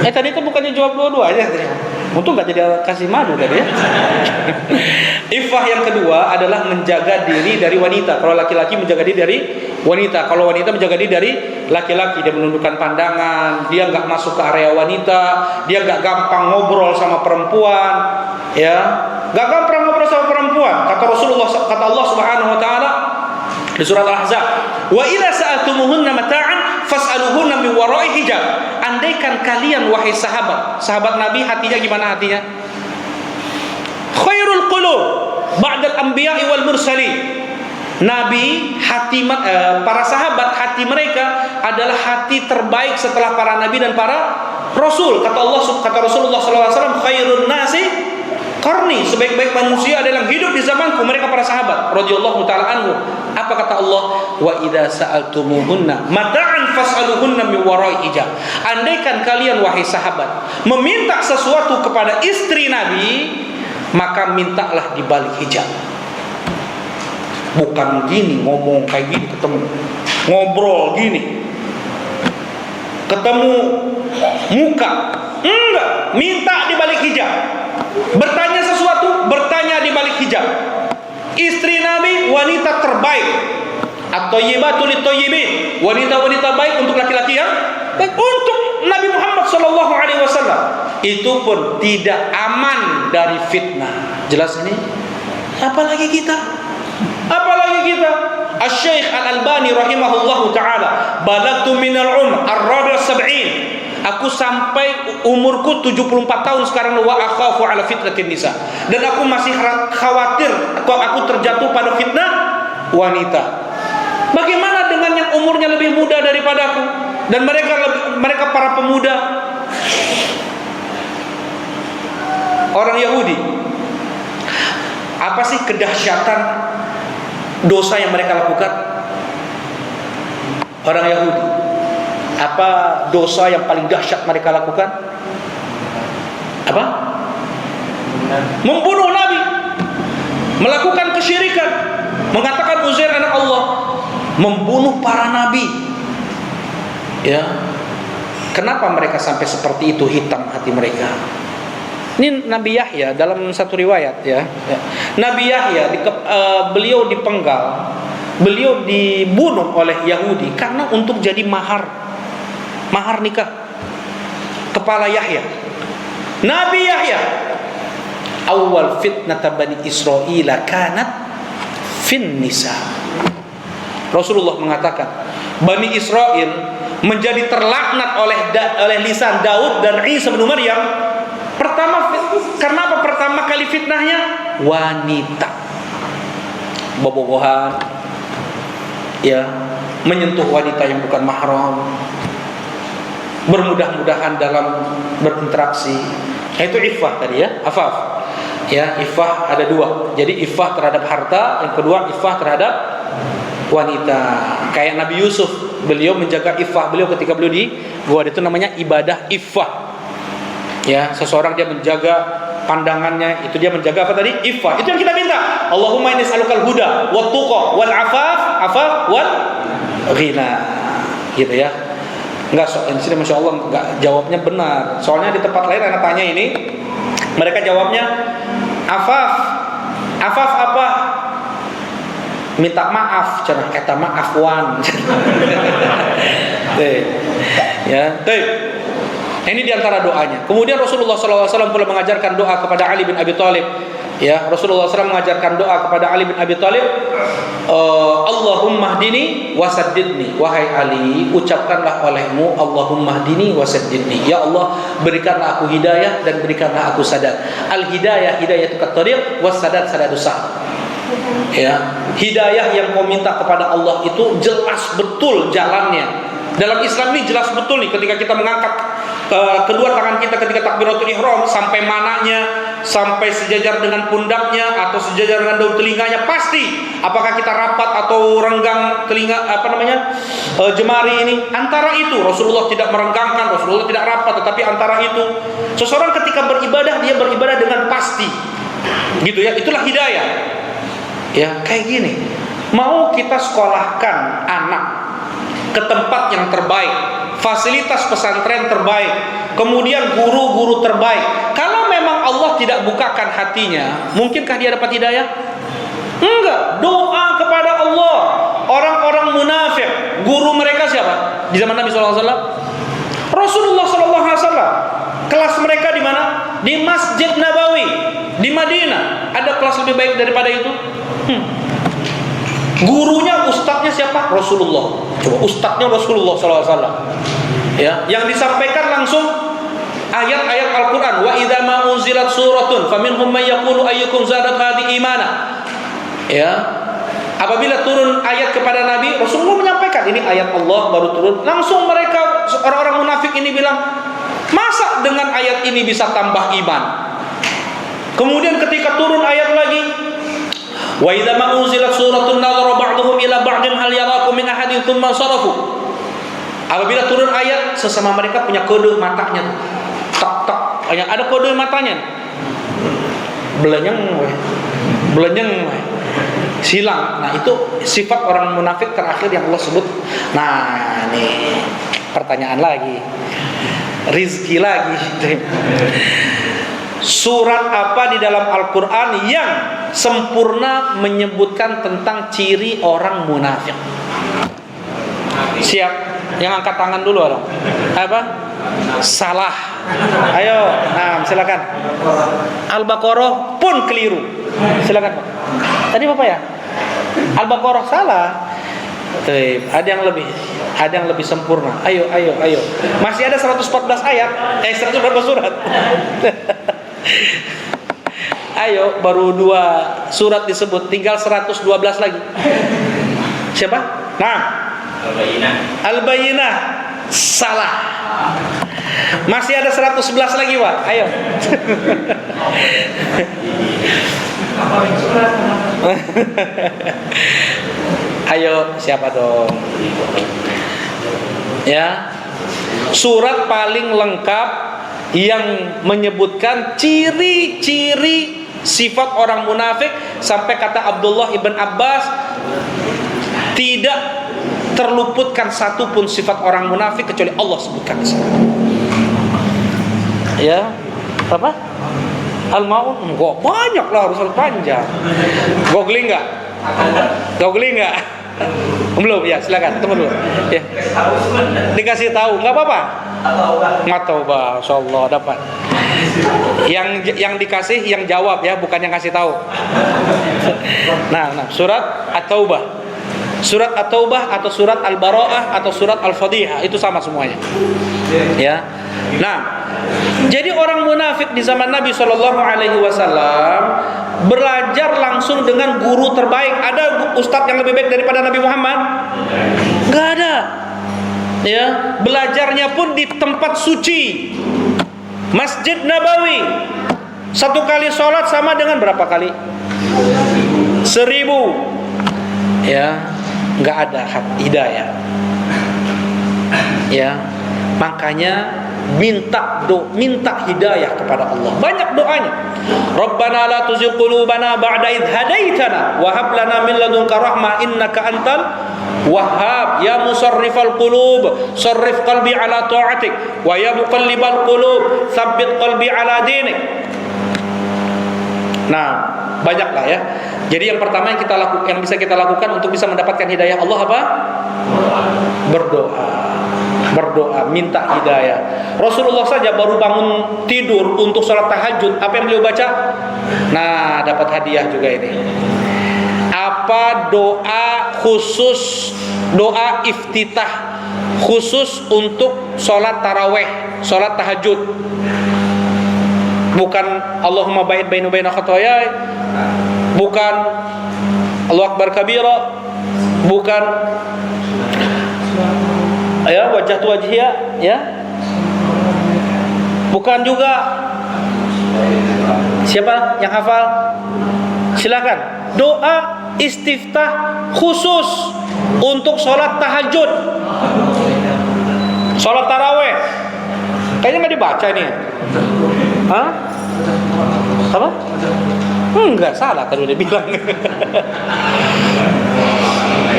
Tadi itu bukannya jawab dua-duanya tadi. Untung nggak jadi kasih madu tadi ya. Iffah yang kedua adalah menjaga diri dari wanita. Kalau laki-laki menjaga diri dari wanita, kalau wanita menjaga diri dari laki-laki. Dia menundukkan pandangan, dia nggak masuk ke area wanita, dia nggak gampang ngobrol sama perempuan, ya, nggak gampang ngobrol sama perempuan. Kata Rasulullah, kata Allah Subhanahu Wa Taala di surat Al-Ahzab, wa idza sa'altumuhunna mata'an fas'aluhunna min wara'i hijab. Andaikan kalian wahai sahabat Nabi, hatinya gimana hatinya? Khairul qulub ba'dal anbiya'i wal mursalin. Nabi, para sahabat, hati mereka adalah hati terbaik setelah para nabi dan para rasul. Kata Rasulullah SAW, khairun nasi qarni, sebaik-baik manusia adalah yang hidup di zamanku, mereka para sahabat radhiyallahu taala anhu. Apa kata Allah? Wa idza sa'altumuhunna mata'an fas'aluhunna min wara'i hijab. Andaikan kalian wahai sahabat meminta sesuatu kepada istri Nabi, maka mintalah di balik hijab. Bukan gini ngomong kayak gini ketemu, ngobrol gini, ketemu muka, enggak, minta di balik hijab. Bertanya sesuatu, bertanya di balik hijab. Istri Nabi wanita terbaik, at-thayyibatu lit-thayyibin, wanita-wanita baik untuk laki-laki yang baik. Untuk Nabi Muhammad sallallahu alaihi wasallam itu pun tidak aman dari fitnah. Jelas ini? Apalagi kita? Asy-Syaikh Al-Albani rahimahullahu taala, balagtu minal umr ar-rabi' as-sab'in. Aku sampai umurku 74 tahun sekarang, wa akhafu ala fitnatin nisa. Dan aku masih khawatir kalau aku terjatuh pada fitnah wanita. Bagaimana dengan yang umurnya lebih muda daripadaku dan mereka para pemuda? Orang Yahudi. Apa sih kedahsyatan dosa yang mereka lakukan? Orang Yahudi, apa dosa yang paling dahsyat mereka lakukan? Apa? Membunuh Nabi, melakukan kesyirikan, mengatakan Uzair anak Allah, membunuh para nabi. Ya, kenapa mereka sampai seperti itu, hitam hati mereka? Ini Nabi Yahya dalam satu riwayat ya. Nabi Yahya beliau dipenggal, beliau dibunuh oleh Yahudi karena untuk jadi mahar nikah kepala Yahya. Nabi Yahya, awal fitnata Bani Israil kanat fin nisa. Rasulullah mengatakan Bani Israel menjadi terlaknat oleh lisan Daud dan Isa bin Maryam. Karena apa? Pertama kali fitnahnya wanita, bobogohan, ya, menyentuh wanita yang bukan mahram, bermudah-mudahan dalam berinteraksi. Itu iffah tadi ya, afaf. Ya, iffah ada dua. Jadi iffah terhadap harta, yang kedua iffah terhadap wanita. Kayak Nabi Yusuf, beliau menjaga iffah beliau ketika beliau di gua, itu namanya ibadah iffah. Ya, seseorang dia menjaga pandangannya, itu dia menjaga apa tadi? Iffah. Itu yang kita minta. Allahumma inni as'alukal huda wat tuqa wal afaf wal ghina. Gitu ya. Enggak, di sini Masya Allah enggak jawabnya benar. Soalnya di tempat lain anak tanya ini, mereka jawabnya afaf. Afaf apa? Minta maaf, cenah eta mah afwan. Ya, ini diantara doanya. Kemudian Rasulullah SAW pula mengajarkan doa kepada Ali bin Abi Thalib. Ya, Rasulullah SAW mengajarkan doa kepada Ali bin Abi Thalib. Allahumma hdini wasaddidni. Wahai Ali, ucapkanlah olehmu Allahumma hdini wasaddidni. Ya Allah, berikanlah aku hidayah dan berikanlah aku sadad. Al hidayah itu at-thariq, was-sadad sadadus sa'd. Ya, hidayah yang kau minta kepada Allah itu jelas betul jalannya. Dalam Islam ini jelas betul nih, ketika kita mengangkat kedua tangan kita ketika takbiratul ihram sampai mananya, sampai sejajar dengan pundaknya atau sejajar dengan daun telinganya, pasti apakah kita rapat atau renggang telinga jemari ini, antara itu Rasulullah tidak merenggangkan, Rasulullah tidak rapat, tetapi antara itu seseorang ketika beribadah dia beribadah dengan pasti. Gitu ya, itulah hidayah. Ya, kayak gini. Mau kita sekolahkan anak ke tempat yang terbaik, fasilitas pesantren terbaik, kemudian guru-guru terbaik. Kalau memang Allah tidak bukakan hatinya, mungkinkah dia dapat hidayah? Enggak. Doa kepada Allah. Orang-orang munafik, guru mereka siapa? Di zaman Nabi SAW? Rasulullah SAW. Kelas mereka di mana? Di Masjid Nabawi di Madinah. Ada kelas lebih baik daripada itu? Gurunya, ustadznya siapa? Rasulullah. Coba, ustadznya Rasulullah SAW. Ya, yang disampaikan langsung ayat-ayat Al-Quran. Wa idza ma unzilat suratun faminhum may yaqulu ayyukum zadat hadhihi imana. Ya, apabila turun ayat kepada Nabi, Rasulullah menyampaikan ini ayat Allah baru turun. Langsung mereka, orang-orang munafik ini bilang, masa dengan ayat ini bisa tambah iman? Kemudian ketika turun ayat lagi, wa idza ma unzilat suratun nadhara ba'dhum ila ba'din hal yarakum min ahadin thumma sarafu. Apabila turun ayat, sesama mereka punya kode matanya. Tak tak, ada kode matanya. Belenyeng, silang. Nah, itu sifat orang munafik terakhir yang Allah sebut. Nah, nih pertanyaan lagi, rizki lagi. Surat apa di dalam Al-Quran yang sempurna menyebutkan tentang ciri orang munafik? Siap? Yang angkat tangan dulu dong. Apa? Salah. Ayo, nah silakan. Al-Baqarah pun keliru. Silakan Pak. Tadi Bapak ya? Al-Baqarah salah. Ada yang lebih sempurna. Ayo. Masih ada 114 ayat. 114 surat. Ayo, baru 2 surat disebut, tinggal 112 lagi. Siapa? Nah, Al-Bayyinah salah. Masih ada 111 lagi, Pak. Ayo. Ayo, siapa dong? Ya. Surat paling lengkap yang menyebutkan ciri-ciri sifat orang munafik, sampai kata Abdullah ibn Abbas, tidak terluputkan satu pun sifat orang munafik kecuali Allah sebutkan. Ya, apa? Al-Maun enggak banyak lah, harus panjang. Googling enggak? Belum ya, silakan teman dulu. Ya. Dikasih tahu, enggak apa-apa. Enggak tahu, masyaallah dapat. Yang dikasih yang jawab ya, bukan yang kasih tahu. Nah, surat At-Taubah. Surat At-Taubah atau surat Al-Bara'ah atau surat Al-Fadhihah itu sama semuanya. Ya. Nah, jadi orang munafik di zaman Nabi SAW belajar langsung dengan guru terbaik. Ada ustadz yang lebih baik daripada Nabi Muhammad? Enggak ada. Ya, belajarnya pun di tempat suci, Masjid Nabawi. Satu kali sholat sama dengan berapa kali? 1000. Ya, nggak ada hidayah. Ya, makanya minta hidayah kepada Allah. Banyak doanya. Rabbana la tuzigh qulubana ba'da idh hadaitana wa hab lana min ladunka rahmah innaka antal wahhab. Ya musarrifal qulub sarrif qalbi ala ta'atik wa ya muqallibal qulub tsabbit qalbi ala dinik. Nah, banyaklah ya. Jadi yang pertama yang bisa kita lakukan untuk bisa mendapatkan hidayah Allah apa? Berdoa, minta hidayah. Rasulullah saja baru bangun tidur untuk sholat tahajud, apa yang beliau baca? Nah, dapat hadiah juga ini. Apa doa khusus, doa iftitah khusus untuk sholat taraweh, sholat tahajud? Bukan Allahumma ba'id baini wa baina khataaya, bukan Allahu akbar kabira, bukan ya wajah wajhiya, ya, bukan juga. Siapa yang hafal? Silakan. Doa istiftah khusus untuk sholat tahajud, sholat taraweh. Kayaknya nggak dibaca nih. Hah? Apa? Enggak salah tadi udah bilang.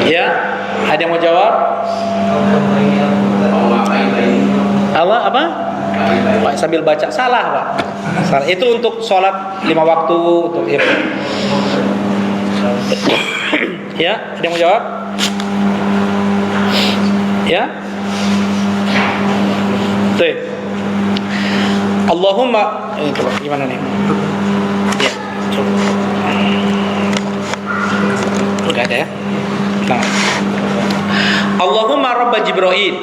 Ya, ada yang mau jawab? Allah apa? Pak sambil baca salah Pak. Salah. Itu untuk sholat 5 waktu untuk itu. Ya, ada yang mau jawab? Ya. Tuh. Allahumma itu gimana nih? Ya. Udah ada ya? Nah. Allahumma rabb Jibril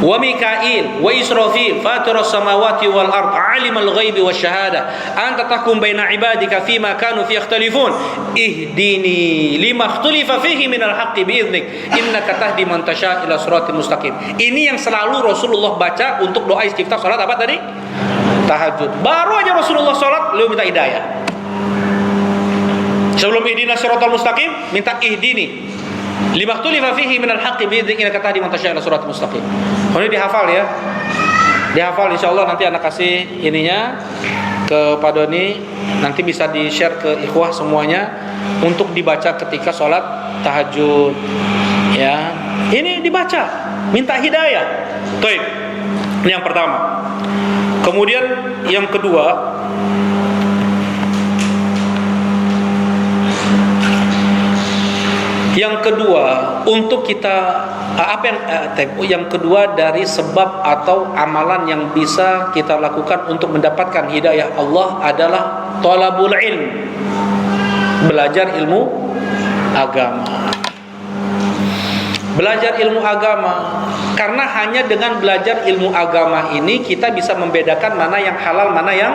wa Mikail wa Israfil fatiras samawati wal ard alimul ghaibi wasyahada anta tahkum baina ibadika fima kanu fi yakhtalifun ihdini lima ikhtalifa fihi minal haqqi biiznik innaka tahdi man tasha ila siratal mustaqim. Ini yang selalu Rasulullah baca untuk doa istiftah salat apa tadi? Tahajud. Baru aja Rasulullah salat beliau minta hidayah. Sebelum ihdina siratal mustaqim minta ihdini lima ikhtalifa fihi minal haqqi biiznik innaka tahdi man tasha ila siratal mustaqim. Ini dihafal ya. Dihafal insyaallah nanti anak kasih ininya ke Pak Doni, nanti bisa di-share ke ikhwah semuanya untuk dibaca ketika sholat tahajud. Ya, ini dibaca, minta hidayah. Baik. Ini yang pertama. Kemudian yang kedua, untuk kita yang kedua dari sebab atau amalan yang bisa kita lakukan untuk mendapatkan hidayah Allah adalah thalabul ilm, belajar ilmu agama. Belajar ilmu agama, karena hanya dengan belajar ilmu agama ini kita bisa membedakan mana yang halal, mana yang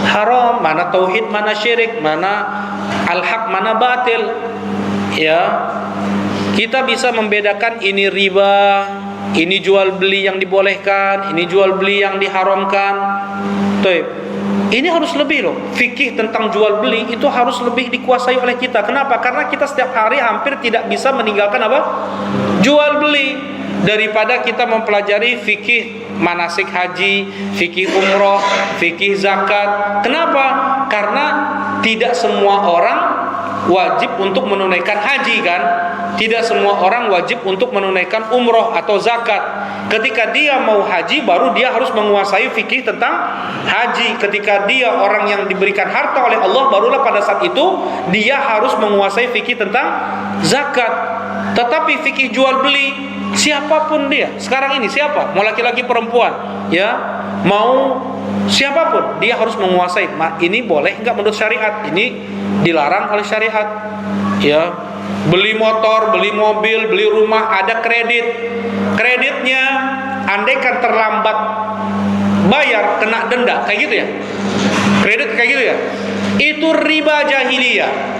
haram, mana tauhid, mana syirik, mana al-haq, mana batil. Ya, kita bisa membedakan ini riba, ini jual beli yang dibolehkan, ini jual beli yang diharamkan. Tuh, ini harus lebih loh. Fikih tentang jual beli itu harus lebih dikuasai oleh kita. Kenapa? Karena kita setiap hari hampir tidak bisa meninggalkan apa? Jual beli. Daripada kita mempelajari fikih manasik haji, fikih umroh, fikih zakat. Kenapa? Karena tidak semua orang wajib untuk menunaikan haji kan? Tidak semua orang wajib untuk menunaikan umroh atau zakat. Ketika dia mau haji, baru dia harus menguasai fikih tentang haji. Ketika dia orang yang diberikan harta oleh Allah, barulah pada saat itu dia harus menguasai fikih tentang zakat. Tetapi fikih jual beli, siapapun dia sekarang ini, siapa, mau laki-laki perempuan, ya, mau siapapun, dia harus menguasai. Ini boleh enggak menurut syariat, ini dilarang oleh syariat. Ya, beli motor, beli mobil, beli rumah, ada kreditnya, andaikan terlambat bayar kena denda, kayak gitu ya. Kredit kayak gitu ya. Itu riba jahiliyah.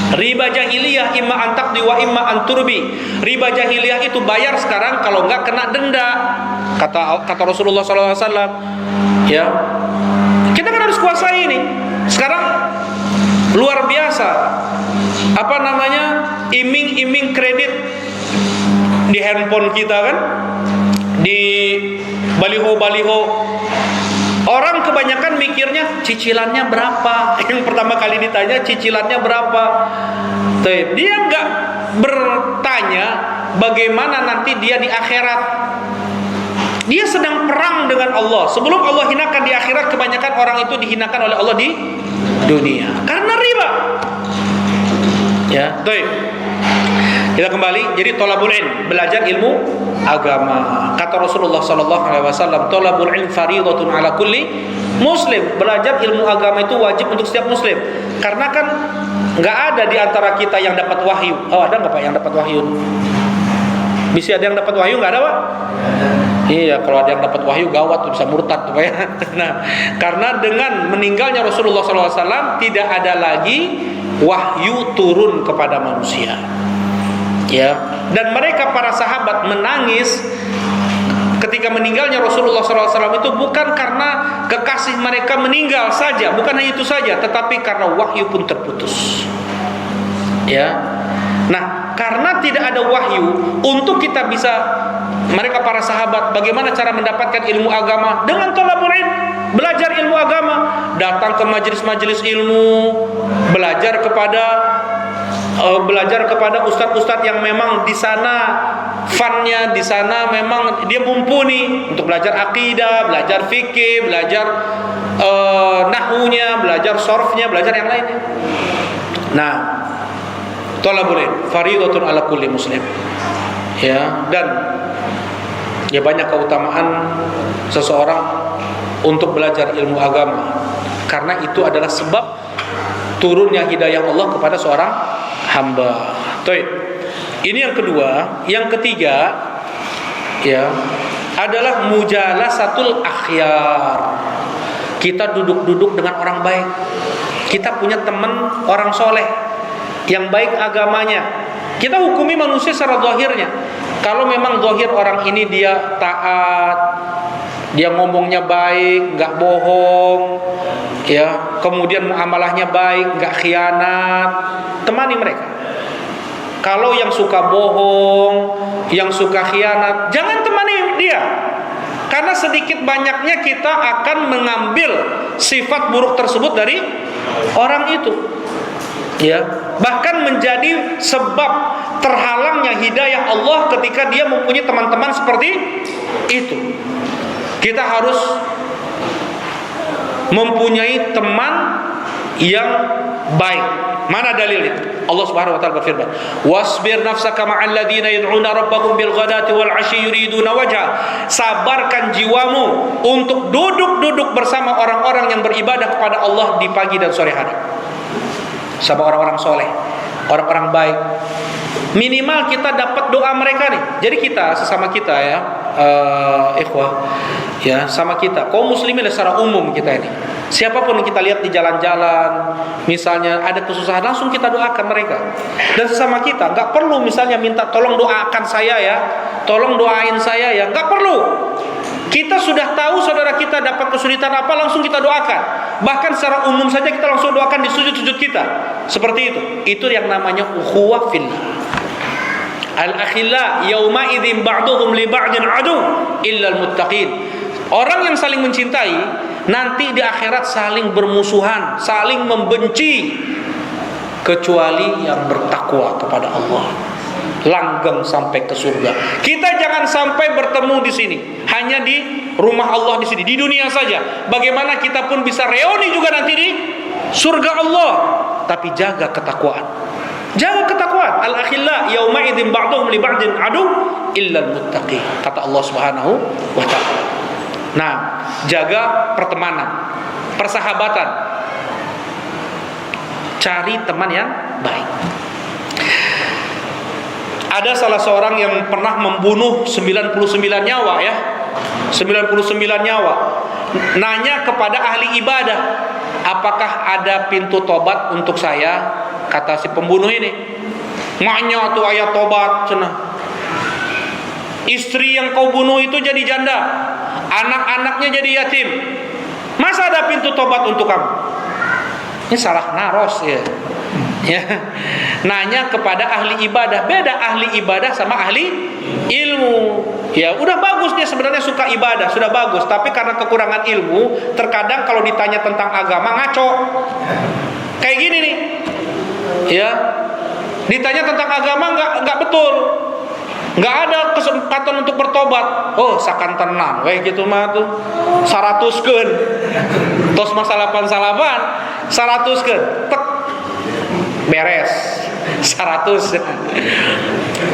Riba jahiliyah imma antaqdi wa imma anturbi. Riba jahiliyah itu bayar sekarang, kalau enggak kena denda. Kata Rasulullah SAW. Ya, kita kan harus kuasai ini. Sekarang luar biasa, apa namanya, iming-iming kredit di handphone kita kan, di baliho-baliho. Orang kebanyakan mikirnya cicilannya berapa. Yang pertama kali ditanya cicilannya berapa. Dia nggak bertanya bagaimana nanti dia di akhirat. Dia sedang perang dengan Allah. Sebelum Allah hinakan di akhirat, kebanyakan orang itu dihinakan oleh Allah di dunia karena riba. Ya, baik. Kita kembali. Jadi thalabul ilm, belajar ilmu agama. Kata Rasulullah SAW, thalabul ilm fariidatun ala kulli muslim. Belajar ilmu agama itu wajib untuk setiap muslim. Karena kan nggak ada di antara kita yang dapat wahyu. Oh, ada nggak Pak yang dapat wahyu? Bisa ada yang dapat wahyu, nggak ada Pak? Iya, kalau ada yang dapat wahyu gawat, bisa murtad tuh ya. Nah, karena dengan meninggalnya Rasulullah SAW tidak ada lagi wahyu turun kepada manusia. Ya, dan mereka para sahabat menangis ketika meninggalnya Rasulullah SAW itu bukan karena kekasih mereka meninggal saja, bukan hanya itu saja, tetapi karena wahyu pun terputus. Ya, nah karena tidak ada wahyu, untuk kita bisa, mereka para sahabat bagaimana cara mendapatkan ilmu agama? Dengan thalabul ilm, belajar ilmu agama, datang ke majelis-majelis ilmu, belajar kepada ustadz-ustadz yang memang di sana funnya, di sana memang dia mumpuni untuk belajar akidah, belajar fikih, belajar nahwunya, belajar sorfnya, belajar yang lainnya. Nah, thalabul ilm fardhatun ala kulli muslim. Ya, dan ya banyak keutamaan seseorang untuk belajar ilmu agama, karena itu adalah sebab turunnya hidayah Allah kepada seorang hamba. Ini yang kedua. Yang ketiga, ya, adalah mujalasatul akhyar. Kita duduk-duduk dengan orang baik. Kita punya teman orang soleh yang baik agamanya. Kita hukumi manusia secara zahirnya. Kalau memang zahir orang ini dia taat, dia ngomongnya baik, nggak bohong, ya, kemudian muamalahnya baik, nggak khianat, temani mereka. Kalau yang suka bohong, yang suka khianat, jangan temani dia. Karena sedikit banyaknya kita akan mengambil sifat buruk tersebut dari orang itu. Ya, bahkan menjadi sebab terhalangnya hidayah Allah ketika dia mempunyai teman-teman seperti itu. Kita harus mempunyai teman yang baik. Mana dalilnya? Allah Subhanahu wa taala berfirman, "Wasbir nafsaka ma'al ladzina yad'una rabbahum bil ghadati wal 'ashyi yuriduna wajha." Sabarkan jiwamu untuk duduk-duduk bersama orang-orang yang beribadah kepada Allah di pagi dan sore hari. Sama orang-orang soleh, orang-orang baik. Minimal kita dapat doa mereka nih. Jadi kita sesama kita ya, ikhwah, ya, sama kita kaum muslimin secara umum kita ini. Siapapun yang kita lihat di jalan-jalan, misalnya ada kesusahan, langsung kita doakan mereka. Dan sesama kita, nggak perlu misalnya minta tolong doakan saya ya, tolong doain saya ya, nggak perlu. Kita sudah tahu saudara kita dapat kesulitan apa, langsung kita doakan. Bahkan secara umum saja kita langsung doakan di sujud-sujud kita. Seperti itu. Itu yang namanya ukhuwah fillah. Al-akhilla yauma idzin ba'duhum li ba'din adu illa al-muttaqin. Orang yang saling mencintai nanti di akhirat saling bermusuhan, saling membenci, kecuali yang bertakwa kepada Allah, langgeng sampai ke surga. Kita jangan sampai bertemu di sini, hanya di rumah Allah di sini, di dunia saja. Bagaimana kita pun bisa reuni juga nanti di surga Allah. Tapi jaga ketakwaan. Jaga ketakwaan. Al-akhilla yauma idzin ba'duhum li ba'din adu illa al-muttaqin. Kata Allah Subhanahu wa taala. Nah, jaga pertemanan, persahabatan. Cari teman yang baik. Ada salah seorang yang pernah membunuh 99 nyawa ya. 99 nyawa. Nanya kepada ahli ibadah, apakah ada pintu tobat untuk saya? Kata si pembunuh ini, maknya tuh ayat tobat cenah. Istri yang kau bunuh itu jadi janda, anak-anaknya jadi yatim. Masa ada pintu tobat untuk kamu? Ini salah naros ya. Ya. Nanya kepada ahli ibadah. Beda ahli ibadah sama ahli ilmu. Ya, udah bagus dia sebenarnya suka ibadah, sudah bagus, tapi karena kekurangan ilmu, terkadang kalau ditanya tentang agama ngaco. Kayak gini nih. Ya. Ditanya tentang agama enggak betul. Enggak ada kesempatan untuk bertobat. Oh, sakan tenan we gitu mah tuh. 100keun. Tos masalah salapan 100keun. Tek beres 100.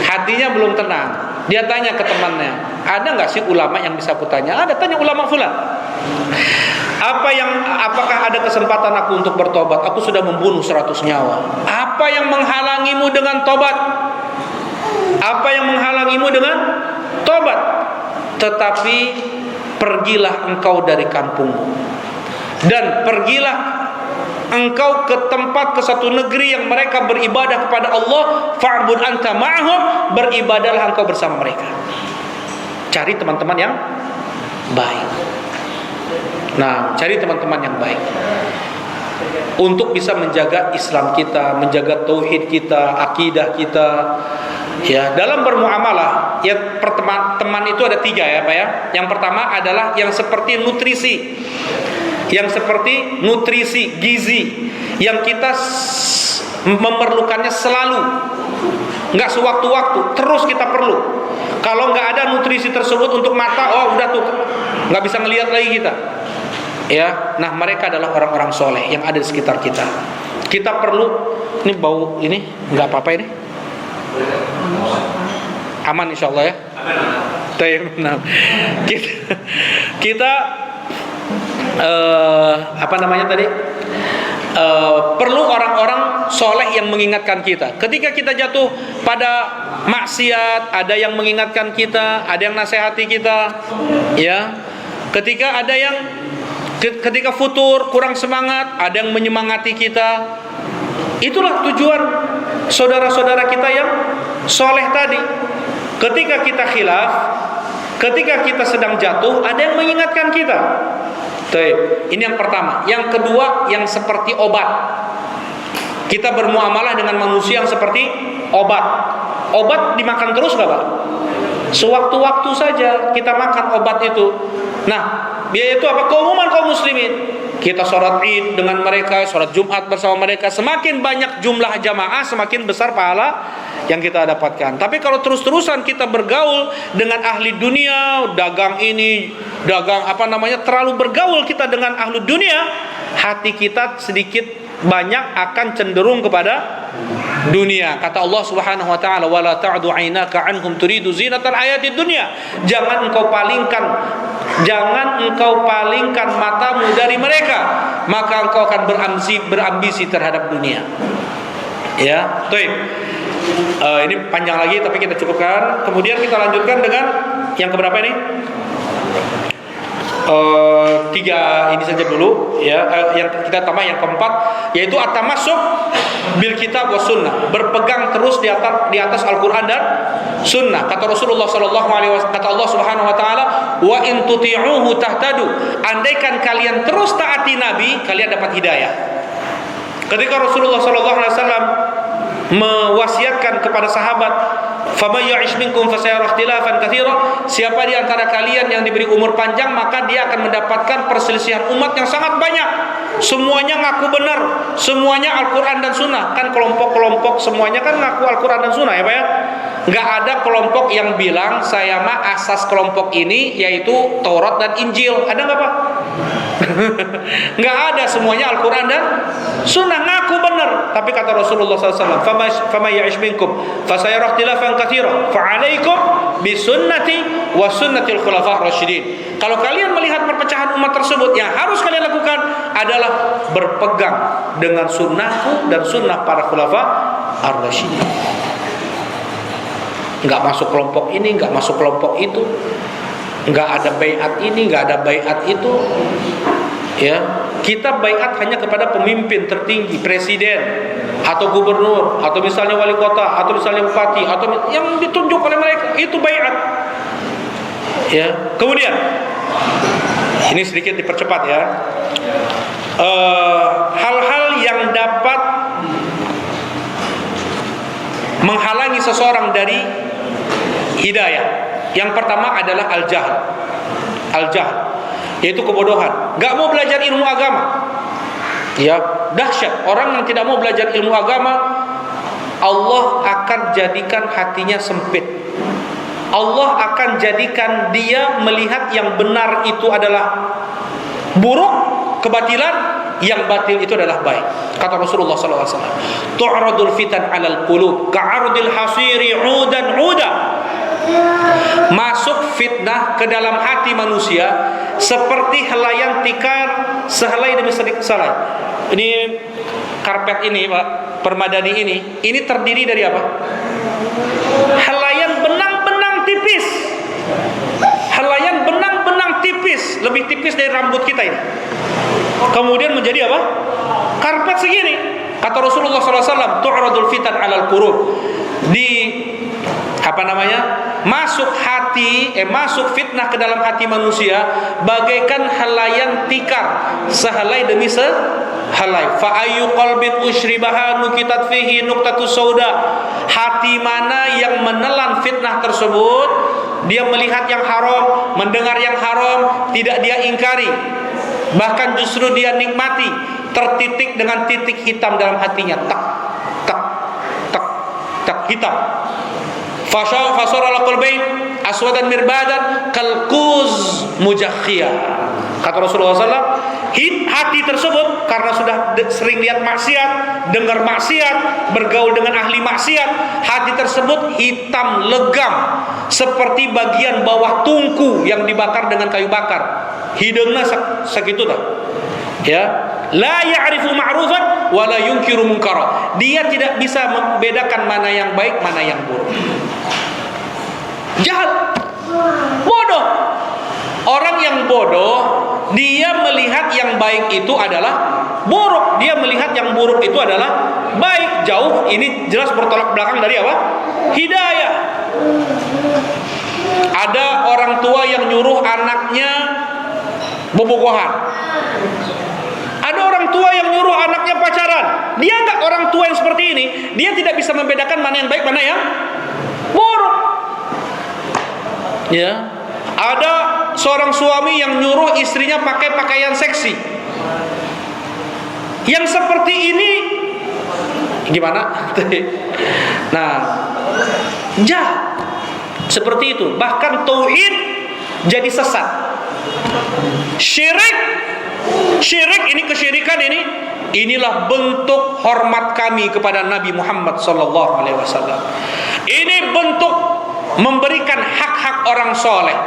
Hatinya belum tenang. Dia tanya ke temannya, ada nggak sih ulama yang bisa aku tanya? Ada, tanya ulama fulan. Apakah ada kesempatan aku untuk bertobat? Aku sudah membunuh 100 nyawa. Apa yang menghalangimu dengan tobat? Apa yang menghalangimu dengan tobat? Tetapi pergilah engkau dari kampungmu dan pergilah engkau ke tempat, ke satu negeri yang mereka beribadah kepada Allah, fa'bud anta ma'hum, beribadahlah engkau bersama mereka. Cari teman-teman yang baik. Nah, cari teman-teman yang baik untuk bisa menjaga Islam kita, menjaga tauhid kita, akidah kita. Ya, dalam bermuamalah, ya teman itu ada 3 ya Pak ya. Yang pertama adalah yang seperti nutrisi. yang seperti nutrisi, gizi yang kita memerlukannya selalu, nggak sewaktu-waktu, terus kita perlu. Kalau nggak ada nutrisi tersebut untuk mata, oh udah tuh nggak bisa ngelihat lagi kita. Ya, nah mereka adalah orang-orang soleh yang ada di sekitar kita. Kita perlu, ini bau ini nggak apa-apa ini, aman insya Allah ya. Nah, kita apa namanya tadi? Perlu orang-orang soleh yang mengingatkan kita. Ketika kita jatuh pada maksiat, ada yang mengingatkan kita, ada yang nasihati kita, ya. Ketika futur kurang semangat, ada yang menyemangati kita. Itulah tujuan saudara-saudara kita yang soleh tadi. Ketika kita khilaf, ketika kita sedang jatuh, ada yang mengingatkan kita. Ini yang pertama. Yang kedua, yang seperti obat. Kita bermuamalah dengan manusia yang seperti obat. Obat dimakan terus gak Pak? Sewaktu-waktu saja kita makan obat itu. Nah, yaitu apa? Keumuman kaum muslimin. Kita sholat id dengan mereka, sholat jumat bersama mereka. Semakin banyak jumlah jamaah, semakin besar pahala yang kita dapatkan. Tapi kalau terus-terusan kita bergaul dengan ahli dunia, dagang ini, dagang apa namanya, terlalu bergaul kita dengan ahli dunia, hati kita sedikit banyak akan cenderung kepada dunia. Kata Allah Subhanahu wa taala, "Wala ta'du 'ainaka 'anhum turidu zinatal hayatid dunya." Jangan engkau palingkan matamu dari mereka, maka engkau akan berambisi terhadap dunia. Ya, baik. Ini panjang lagi tapi kita cukupkan. Kemudian kita lanjutkan dengan yang keberapa ini? Tiga ini saja dulu ya. Yang kita tambah yang keempat, yaitu at-tamassuk bil kitab was sunnah, berpegang terus di atas Al-Qur'an dan sunnah. Kata Rasulullah sallallahu alaihi wasallam, kata Allah Subhanahu wa taala, wa in tuti'uhu tahtadu. Andaikan kalian terus taati Nabi, kalian dapat hidayah. Ketika Rasulullah sallallahu alaihi wasallam mewasiatkan kepada sahabat, "Faman ya'ish minkum fasayara ikhtilafan katsira." Siapa di antara kalian yang diberi umur panjang, maka dia akan mendapatkan perselisihan umat yang sangat banyak. Semuanya ngaku benar, semuanya Al-Qur'an dan Sunnah. Kan kelompok-kelompok semuanya kan ngaku Al-Qur'an dan Sunnah ya Pak ya. Enggak ada kelompok yang bilang saya mah asas kelompok ini yaitu Taurat dan Injil. Ada enggak Pak? Enggak ada, semuanya Al-Qur'an dan Sunnah, ngaku benar. Tapi kata Rasulullah SAW, "Fama ya'ish minkum fasayara ikhtilafan katsira, fa'alaikum bisunnati wa sunnatil khulafa rasyidin." Kalau kalian melihat perpecahan umat tersebut, yang harus kalian lakukan adalah berpegang dengan sunnahku dan sunnah para khulafa ar-rasyidin. Enggak masuk kelompok ini, enggak masuk kelompok itu. Enggak ada baiat ini, enggak ada baiat itu. Ya, kita baiat hanya kepada pemimpin tertinggi, presiden atau gubernur atau misalnya wali kota atau misalnya bupati atau yang ditunjuk oleh mereka, itu baiat. Ya, kemudian ini sedikit dipercepat ya. Hal-hal yang dapat menghalangi seseorang dari hidayah. Yang pertama adalah al-jahl. Al-jahl yaitu kebodohan, enggak mau belajar ilmu agama. Ya, dahsyat orang yang tidak mau belajar ilmu agama, Allah akan jadikan hatinya sempit. Allah akan jadikan dia melihat yang benar itu adalah buruk, kebatilan, yang batil itu adalah baik. Kata Rasulullah SAW, "Tu'radul fitan 'alal qulub ka'ardil hasiri 'udan 'uda." Masuk fitnah ke dalam hati manusia seperti helaian tikar sehelai demi sehelai. Ini karpet ini Pak, permadani ini terdiri dari apa? Helaian benang-benang tipis. Helaian benang-benang tipis, lebih tipis dari rambut kita ini. Kemudian menjadi apa? Karpet segini. Kata Rasulullah SAW, "Tu'radul fitan 'alal qulub." Masuk fitnah ke dalam hati manusia bagaikan helaian tikar sehelai demi sehelai. Fa ayyu qalbin ushribaha nukitat fihi nuqtatus sauda. Hati mana yang menelan fitnah tersebut, dia melihat yang haram, mendengar yang haram, tidak dia ingkari, Bahkan justru dia nikmati tertitik dengan titik hitam dalam hatinya, tak tak tak tak hitam. Fasara ala qalbain aswadan mirbadan kalquz mujakhia. Kata Rasulullah SAW, hati tersebut karena sudah sering lihat maksiat, dengar maksiat, bergaul dengan ahli maksiat, hati tersebut hitam legam seperti bagian bawah tungku yang dibakar dengan kayu bakar. Hidungnya segitu dah. Ya, la ya'rifu ma'rufan wa la yunkiru munkara. Dia tidak bisa membedakan mana yang baik, mana yang buruk. Jahat, bodoh. Orang yang bodoh, dia melihat yang baik itu adalah buruk, dia melihat yang buruk itu adalah baik. Jauh, ini jelas bertolak belakang dari apa? Hidayah. Ada orang tua yang nyuruh anaknya bobogohan. Ada orang tua yang nyuruh anaknya pacaran. Dia enggak orang tua yang seperti ini. Dia tidak bisa membedakan mana yang baik, mana yang buruk. Ya. Ada seorang suami yang nyuruh istrinya pakai pakaian seksi. Yang seperti ini gimana? Nah, jahat. Seperti itu. Bahkan tauhid jadi sesat. Syirik ini, kesyirikan ini, inilah bentuk hormat kami kepada Nabi Muhammad sallallahu alaihi wasallam. Ini bentuk memberikan hak-hak orang soleh.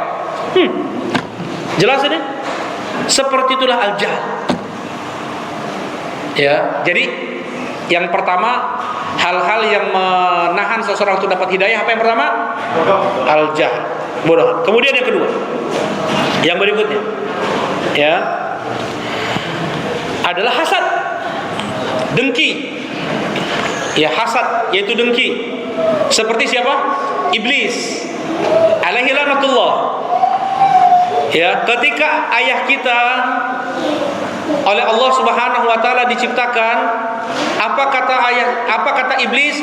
Jelas ini? Seperti itulah al-jahl. Ya, jadi yang pertama, hal-hal yang menahan seseorang untuk dapat hidayah, apa yang pertama? Al-jahl, bodoh. Kemudian yang kedua, yang berikutnya, ya, adalah hasad, dengki. Ya, hasad yaitu dengki. Seperti siapa? Iblis alaihi laknatullah. Ya, ketika ayah kita oleh Allah Subhanahu wa taala diciptakan, apa kata iblis?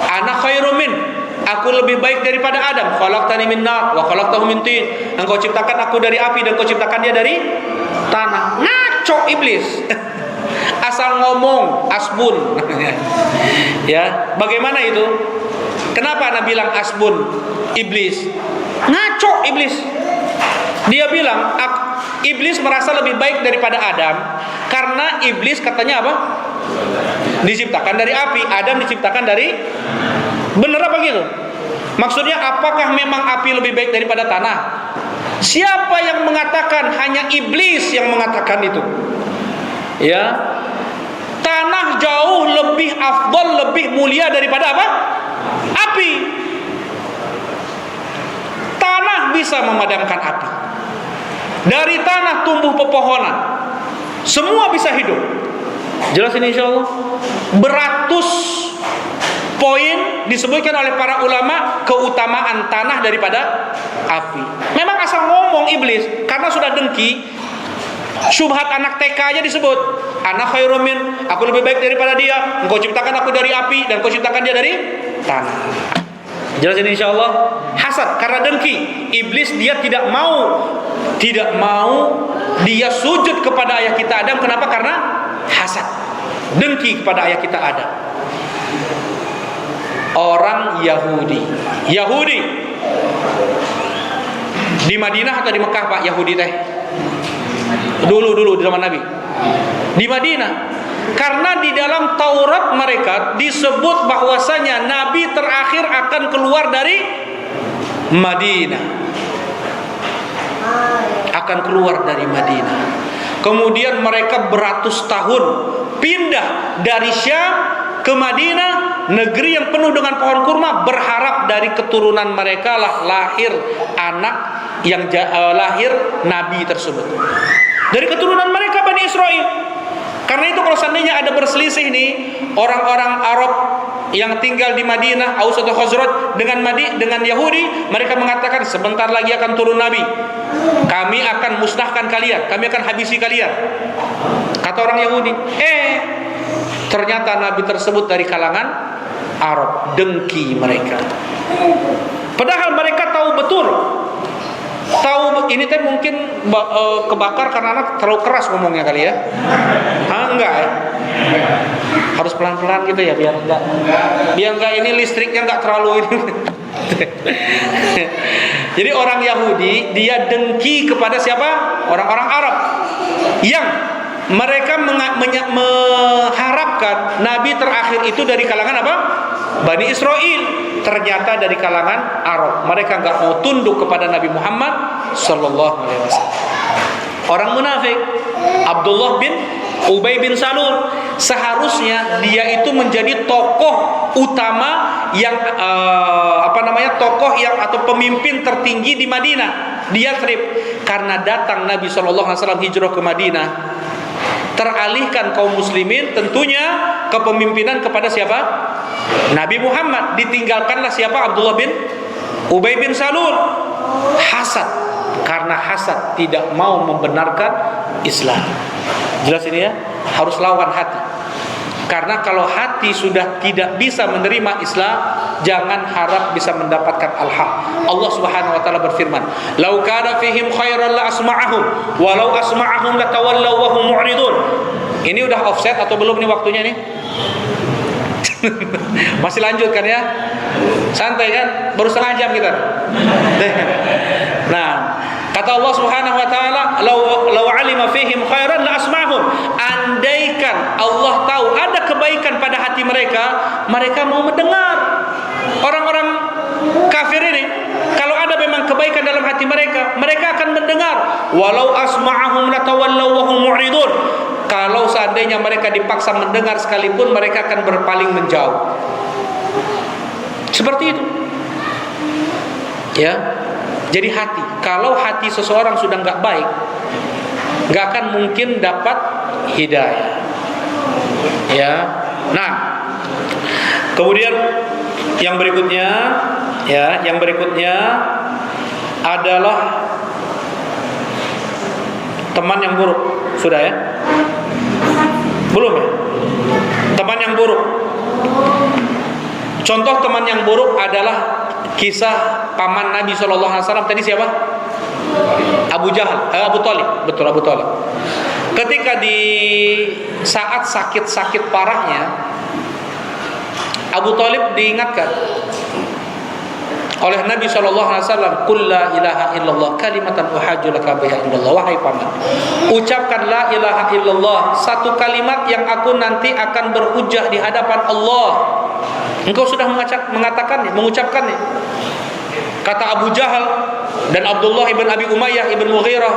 Ana khairum min, aku lebih baik daripada Adam. Khalaqtani min nar wa khalaqtahu min tin. Engkau ciptakan aku dari api dan kau ciptakan dia dari tanah. Ngaco iblis. Asal ngomong, asbun. Ya, bagaimana itu? Kenapa Anda bilang asbun iblis? Ngaco iblis. Dia bilang iblis merasa lebih baik daripada Adam karena iblis katanya apa? Diciptakan dari api, Adam diciptakan dari, bener apa gitu? Maksudnya apakah memang api lebih baik daripada tanah? Siapa yang mengatakan? Hanya iblis yang mengatakan itu. Ya, tanah jauh lebih afdal, lebih mulia daripada apa? Api. Tanah bisa memadamkan api. Dari tanah tumbuh pepohonan. Semua bisa hidup. Jelas ini insyaallah. Beratus poin disebutkan oleh para ulama keutamaan tanah daripada api. Memang asal ngomong iblis karena sudah dengki. Syubhat anak TK aja disebut. Anak khairum min, aku lebih baik daripada dia. Engkau ciptakan aku dari api dan kau ciptakan dia dari tanah. Jelas ini insyaallah. Hasad karena dengki. Iblis dia tidak mau dia sujud kepada ayah kita Adam. Kenapa? Karena hasad, dengki kepada ayah kita Adam. Orang Yahudi di Madinah atau di Mekah Pak Yahudi teh? Dulu di zaman Nabi. Di Madinah. Karena di dalam Taurat mereka disebut bahwasanya Nabi terakhir akan keluar dari Madinah. Akan keluar dari Madinah. Kemudian mereka beratus tahun pindah dari Syam ke Madinah, negeri yang penuh dengan pohon kurma, berharap dari keturunan mereka lah lahir anak yang lahir Nabi tersebut. Dari keturunan mereka Bani Israel. Karena itu kalau seandainya ada berselisih nih orang-orang Arab yang tinggal di Madinah, Aus atau Khazraj dengan Yahudi, mereka mengatakan sebentar lagi akan turun Nabi. Kami akan musnahkan kalian, kami akan habisi kalian. Kata orang Yahudi. Ternyata Nabi tersebut dari kalangan Arab, dengki mereka. Padahal mereka tahu betul Tahu ini teh mungkin kebakar karena anak terlalu keras ngomongnya kali ya. Enggak ya. Harus pelan-pelan gitu ya biar enggak ini listriknya enggak terlalu ini. Jadi orang Yahudi dia dengki kepada siapa? Orang-orang Arab yang mereka mengharapkan nabi terakhir itu dari kalangan apa? Bani Israel. Ternyata dari kalangan Arab. Mereka enggak mau tunduk kepada Nabi Muhammad sallallahu alaihi wasallam. Orang munafik Abdullah bin Ubay bin Salul, seharusnya dia itu menjadi tokoh utama yang tokoh yang atau pemimpin tertinggi di Madinah, di Yathrib. Karena datang Nabi sallallahu alaihi wasallam hijrah ke Madinah, teralihkan kaum muslimin tentunya kepemimpinan kepada siapa? Nabi Muhammad. Ditinggalkanlah siapa? Abdullah bin Ubay bin Salul. Hasad, karena hasad tidak mau membenarkan Islam. Jelas ini ya, harus lawan hati. Karena kalau hati sudah tidak bisa menerima Islam, jangan harap bisa mendapatkan al-haq. Allah Subhanahu wa taala berfirman, "Lau kana fihim khairan la asma'ahum, walau asma'ahum latawallaw wa hum mu'ridun." Ini udah offset atau belum nih waktunya nih? Masih lanjut kan ya? Santai kan? Baru setengah jam kita. Nah, kata Allah Subhanahu wa taala, "Lau 'alima fihim khairan la asma'hum." Andaikan Allah tahu ada kebaikan pada hati mereka, mereka mau mendengar. Orang-orang kafir ini, kalau ada memang kebaikan dalam hati mereka, mereka akan mendengar. Walau asma'ahum latawallaw wa hum mu'ridun. Kalau seandainya mereka dipaksa mendengar sekalipun, mereka akan berpaling menjauh. Seperti itu. Ya. Jadi hati, kalau hati seseorang sudah nggak baik, nggak akan mungkin dapat hidayah. Ya. Nah, kemudian yang berikutnya, adalah teman yang buruk. Sudah ya? Belum ya? Teman yang buruk. Contoh teman yang buruk adalah kisah paman Nabi SAW. Tadi siapa? Abu Jahal, Abu Thalib. Betul, Abu Thalib. Ketika di saat sakit-sakit parahnya, Abu Thalib diingatkan oleh Nabi SAW, "Qul la ilaha illallah kalimatan uhajju laka biha indallah." Wahai paman, ucapkan la ilaha illallah, satu kalimat yang aku nanti akan berhujjah di hadapan Allah. Engkau sudah mengatakannya, mengucapkannya. Kata Abu Jahal dan Abdullah ibn Abi Umayyah ibn Mughirah.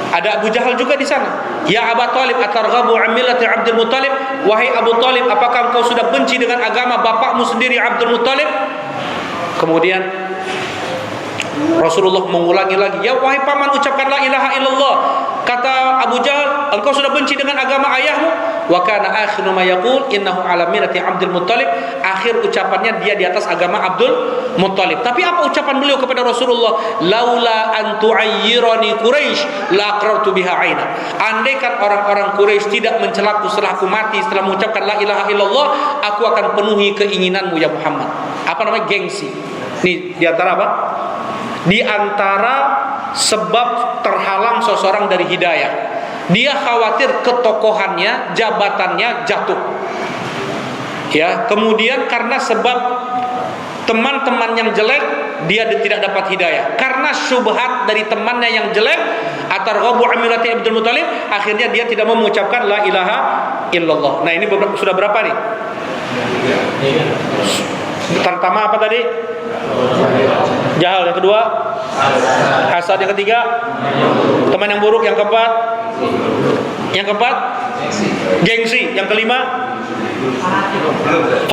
Ada Abu Jahal juga di sana. "Ya Abu Thalib, atarghabu an millati Abdul Muttalib?" Wahai Abu Thalib, apakah engkau sudah benci dengan agama bapakmu sendiri Abdul Muttalib? Kemudian Rasulullah mengulangi lagi, "Ya wahai paman, ucapkan la ilaha illallah." Kata Abu Jahal, "Engkau sudah benci dengan agama ayahmu?" Wa kana akhiru ma yaqul innahu ala millati Abdul Muttalib. Akhir ucapannya dia di atas agama Abdul Muttalib. Tapi apa ucapan beliau kepada Rasulullah? "Laula an tu'ayyirani Quraisy la aqrartu biha 'aina." Andaikan orang-orang Quraisy tidak mencelaku setelah aku mati setelah mengucapkan la ilaha illallah, aku akan penuhi keinginanmu ya Muhammad. Apa namanya? Gengsi. Ini di antara apa? Di antara sebab terhalang seseorang dari hidayah. Dia khawatir ketokohannya, jabatannya jatuh. Ya, kemudian karena sebab teman-teman yang jelek, dia tidak dapat hidayah. Karena syubhat dari temannya yang jelek, atarghabu an millati Abdul Muttalib, akhirnya dia tidak mau mengucapkan la ilaha illallah. Nah, ini sudah berapa nih? Pertama apa tadi? Jahal. Yang kedua hasad. Yang ketiga teman yang buruk. Yang keempat gengsi. Yang kelima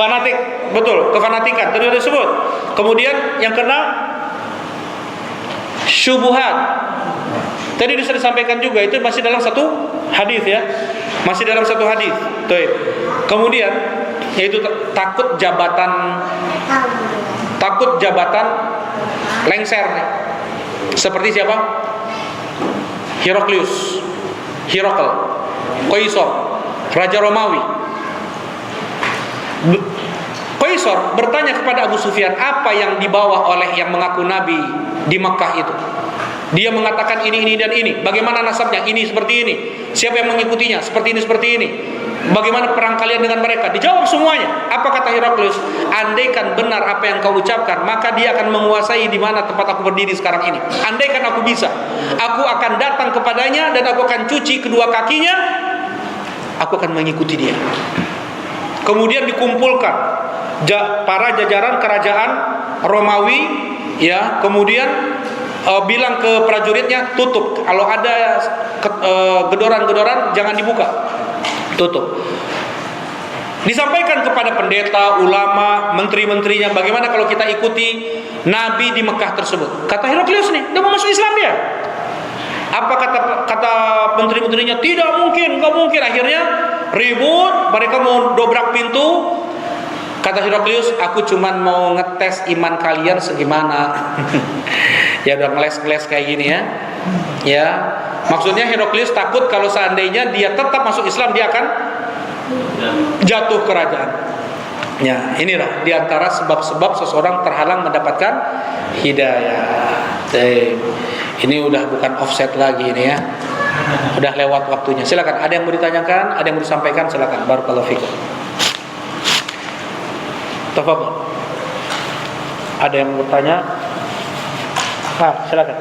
fanatik. Betul, kefanatikan tadi disebut. Kemudian yang keenam syubhat. Tadi sudah disampaikan juga, itu masih dalam satu hadis ya. Masih dalam satu hadis. Baik. Kemudian yaitu takut jabatan lengser nih. Seperti siapa? Herakle, Qaisar, Raja Romawi. Qaisar bertanya kepada Abu Sufyan, apa yang dibawa oleh yang mengaku Nabi di Makkah itu? Dia mengatakan ini dan ini. Bagaimana nasabnya? Ini seperti ini. Siapa yang mengikutinya? Seperti ini, seperti ini. Bagaimana perang kalian dengan mereka? Dijawab semuanya. Apa kata Heraklius? Andaikan benar apa yang kau ucapkan, maka dia akan menguasai di mana tempat aku berdiri sekarang ini. Andaikan aku bisa, aku akan datang kepadanya dan aku akan cuci kedua kakinya. Aku akan mengikuti dia. Kemudian dikumpulkan para jajaran kerajaan Romawi, ya. Kemudian bilang ke prajuritnya, tutup. Kalau ada gedoran-gedoran jangan dibuka. Tutup. Disampaikan kepada pendeta, ulama, menteri-menterinya, bagaimana kalau kita ikuti Nabi di Mekah tersebut. Kata Heraklius nih, dia mau masuk Islam dia. Apa kata menteri-menterinya? Tidak mungkin, nggak mungkin. Akhirnya ribut, mereka mau dobrak pintu. Kata Heraklius, aku cuman mau ngetes iman kalian segimana. Ya udah ngeles-ngeles kayak gini ya. Ya, maksudnya Heraklius takut kalau seandainya dia tetap masuk Islam, dia akan jatuh kerajaan. Ya, inilah diantara sebab-sebab seseorang terhalang mendapatkan hidayah. Ini udah bukan offset lagi ini ya. Udah lewat waktunya. Silakan, ada yang mau ditanyakan, ada yang mau disampaikan, silakan. Barakallahu fikum. Tafadhol. Ada yang mau bertanya? Silakan.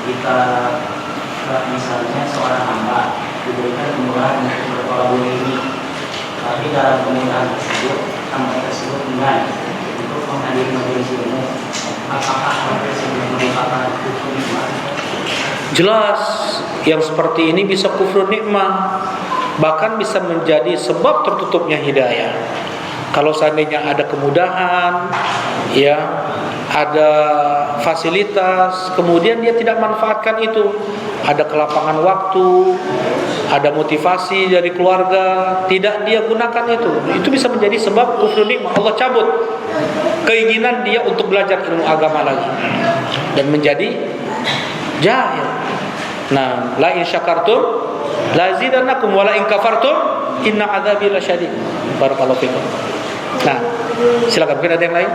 Jika misalnya seorang hamba diberikan kemurahan untuk bertolak ini, tapi dalam kemurahan tersebut hamba tersebut enggan untuk menghadiri majelis ilmu, apakah hamba tersebut merupakan kufur nikmat? Jelas, yang seperti ini bisa kufur nikmah, bahkan bisa menjadi sebab tertutupnya hidayah. Kalau seandainya ada kemudahan, ya, ada fasilitas, kemudian dia tidak manfaatkan itu, ada kelapangan waktu, ada motivasi dari keluarga, tidak dia gunakan itu bisa menjadi sebab kufur nikmah. Allah cabut keinginan dia untuk belajar ilmu agama lagi dan menjadi jahil. Nah, la in syakartum la zidannakum wa la in kafartum inna adzabi lasyadid. Barakallahu fikum. Nah, silakan, mungkin ada yang lain?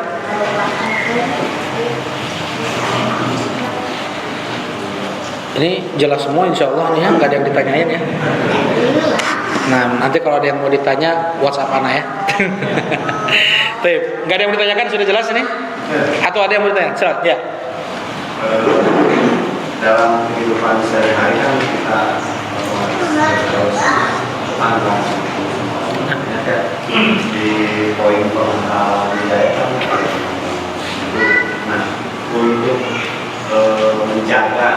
Ini jelas semua insyaallah nih ya, nggak ada yang ditanyain ya. Nah, nanti kalau ada yang mau ditanya WhatsApp ana ya. Baik, nggak ada yang mau ditanyakan, sudah jelas ini? Atau ada yang mau ditanya? Silakan, ya. Dalam kehidupan sehari-hari kan kita terus pandang di poin permasalahan hidayah kan. Nah, untuk menjaga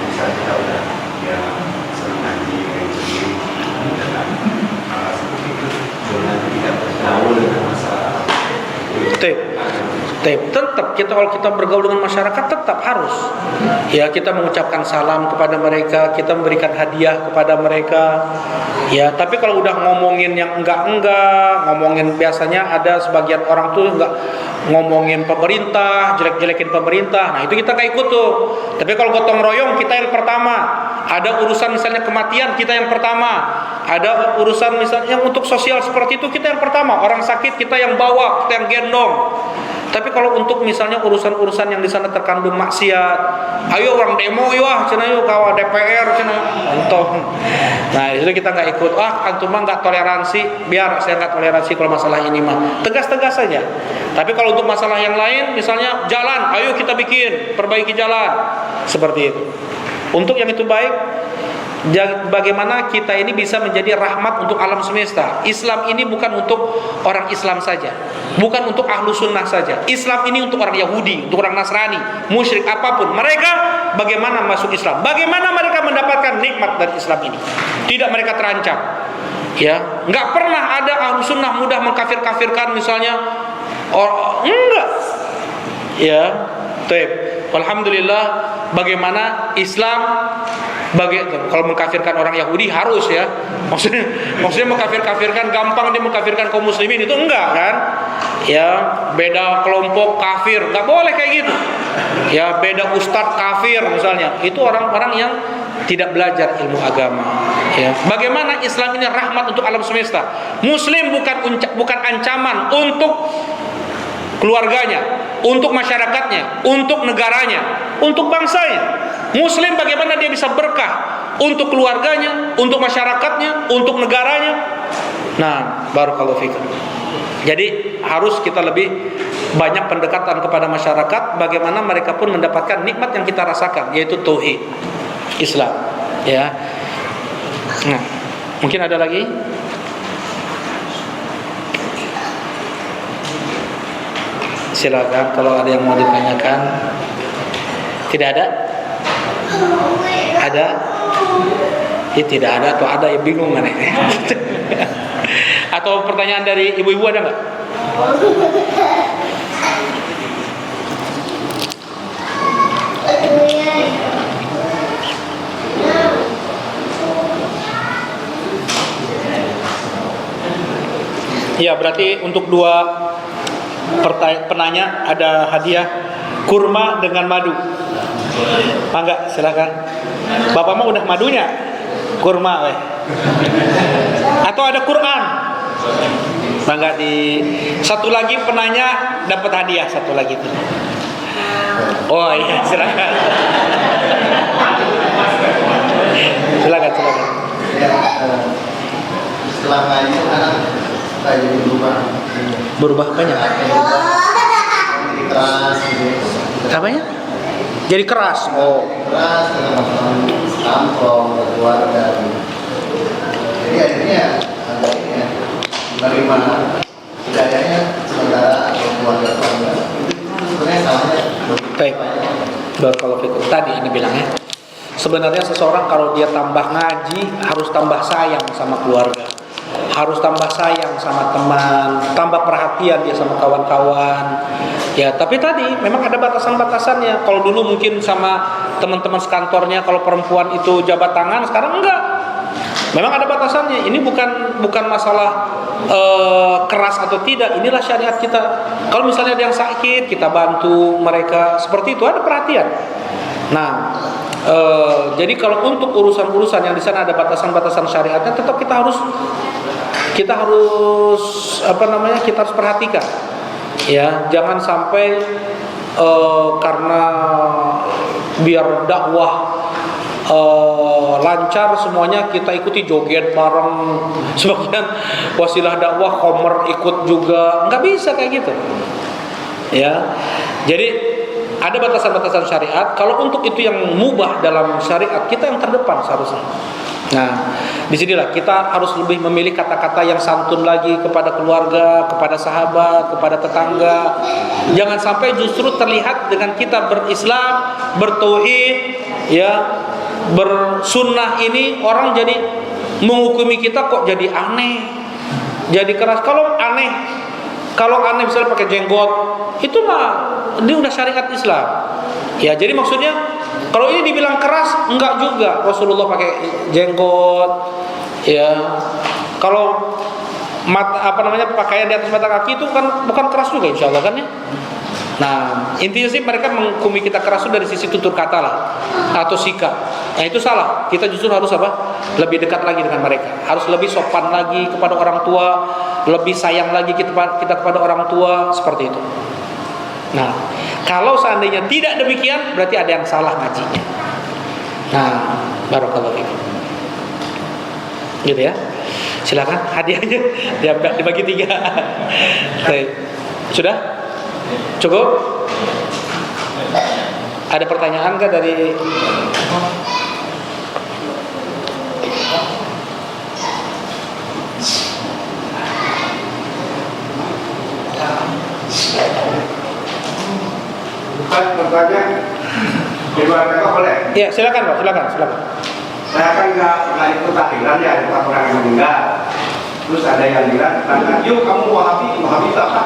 bisa kita udah ya senang ngaji kayak gini dengan seperti itu dengan tidak bergaul dengan masalah. Tetap kalau kita bergaul dengan masyarakat tetap harus ya kita mengucapkan salam kepada mereka, kita memberikan hadiah kepada mereka ya. Tapi kalau udah ngomongin yang enggak, ngomongin, biasanya ada sebagian orang tuh enggak ngomongin pemerintah, jelek-jelekin pemerintah, nah itu kita nggak ikut tuh. Tapi kalau gotong royong, kita yang pertama. Ada urusan misalnya kematian, kita yang pertama. Ada urusan misalnya untuk sosial seperti itu, kita yang pertama. Orang sakit kita yang bawa, kita yang gendong. Tapi kalau untuk misalnya urusan-urusan yang di sana terkandung maksiat, ayo orang demo yuk, cina yuk kawa DPR cina, entah. Nah itu kita nggak ikut. Antum mah nggak toleransi, biar saya nggak toleransi kalau masalah ini mah. Tegas-tegas saja. Tapi kalau untuk masalah yang lain, misalnya jalan, ayo kita bikin, perbaiki jalan, seperti itu. Untuk yang itu baik, bagaimana kita ini bisa menjadi rahmat untuk alam semesta. Islam ini bukan untuk orang Islam saja, bukan untuk ahlu sunnah saja. Islam ini untuk orang Yahudi, untuk orang Nasrani, musyrik apapun. Mereka bagaimana masuk Islam? Bagaimana mereka mendapatkan nikmat dari Islam ini? Tidak mereka terancam. Ya, nggak pernah ada ahlu sunnah mudah mengkafir-kafirkan misalnya. Enggak. Ya, baik. Alhamdulillah, bagaimana Islam kalau mengkafirkan orang Yahudi harus ya, maksudnya mengkafirkan gampang, dia mengkafirkan kaum muslimin itu enggak kan? Ya, beda kelompok kafir, nggak boleh kayak gitu. Ya, beda ustadz kafir misalnya, itu orang-orang yang tidak belajar ilmu agama. Ya, bagaimana Islam ini rahmat untuk alam semesta. Muslim bukan ancaman untuk keluarganya. untuk masyarakatnya, untuk negaranya, untuk bangsanya. Muslim bagaimana dia bisa berkah untuk keluarganya, untuk masyarakatnya, untuk negaranya. Nah, barakallahu fikum. Jadi harus kita lebih banyak pendekatan kepada masyarakat, bagaimana mereka pun mendapatkan nikmat yang kita rasakan, yaitu tauhid Islam. Ya. Nah, mungkin ada lagi? Silakan kalau ada yang mau ditanyakan. Tidak ada? Ada? Ya, tidak ada atau ada yang bingung kan? Atau pertanyaan dari ibu-ibu ada nggak? Ya, berarti untuk dua penanya ada hadiah kurma dengan madu. Mangga, silakan. Bapak mah udah madunya, kurma weh. Atau ada Quran. Mangga di satu lagi penanya dapat hadiah satu lagi tuh. Oh iya, silakan. Silakan. Setelah ngaji anak saya jadi Berubah apanya? jadi keras gitu. Apanya? Jadi keras. Oh. Keras dengan kampung keluarga gitu. Jadi akhirnya ada ini ya, menerima hidayahnya saudara atau keluarga itu sebenarnya salahnya. Baik. Kalau tadi ini bilangnya, sebenarnya seseorang kalau dia tambah ngaji harus tambah sayang sama keluarga, harus tambah sayang sama teman, tambah perhatian dia sama kawan-kawan. Ya, tapi tadi memang ada batasan-batasannya. Kalau dulu mungkin sama teman-teman sekantornya, kalau perempuan itu jabat tangan, sekarang enggak. Memang ada batasannya. Ini bukan masalah keras atau tidak. Inilah syariat kita. Kalau misalnya ada yang sakit, kita bantu mereka. Seperti itu, ada perhatian. Nah, jadi kalau untuk urusan-urusan yang di sana ada batasan-batasan syariatnya, tetap kita harus kita harus perhatikan. Ya, jangan sampai karena biar dakwah lancar semuanya kita ikuti joget bareng, sebagian wasilah dakwah khomer ikut juga, nggak bisa kayak gitu. Ya, jadi ada batasan-batasan syariat. Kalau untuk itu yang mubah dalam syariat, kita yang terdepan seharusnya. Nah, disinilah kita harus lebih memilih kata-kata yang santun lagi kepada keluarga, kepada sahabat, kepada tetangga. Jangan sampai justru terlihat dengan kita berislam, bertauhid, ya, bersunnah ini orang jadi menghukumi kita kok jadi aneh, jadi keras. Kalau aneh misalnya pakai jenggot, itu mah ini udah syariat Islam. Ya, jadi maksudnya kalau ini dibilang keras, enggak juga. Rasulullah pakai jenggot, ya. Kalau pakaian di atas mata kaki itu kan bukan keras juga, insya Allah kan ya. Nah, intinya sih mereka menghukumi kita keras itu dari sisi tutur kata lah, atau sikap. Nah, itu salah. Kita justru harus lebih dekat lagi dengan mereka. Harus lebih sopan lagi kepada orang tua, lebih sayang lagi kita kepada orang tua, seperti itu. Nah, kalau seandainya tidak demikian, berarti ada yang salah ngajinya. Nah, barakallahu fikum. Gitu ya. Silakan hadiahnya dibagi 3. Baik. Sudah? Cukup? Ada pertanyaan kah dari Bertanya di luar tema boleh? Ya, silakan Pak, silakan. Saya kan nggak ikut takbiran ya, ada orang yang meninggal. Terus ada yang bilang, yuk kamu Wahabi itu apa?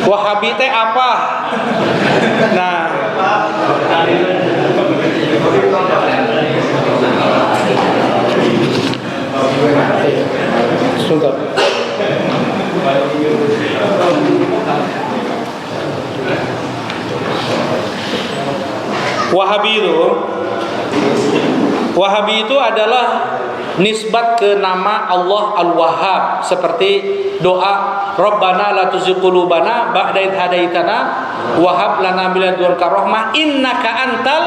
Wahabi teh apa? Nah, sebentar. Wahabi itu adalah nisbat ke nama Allah Al-Wahhab, seperti doa Rabbana la tuzigh qulubana ba'da idh hadaitana wa hab lana min ladunka rahmah innaka antal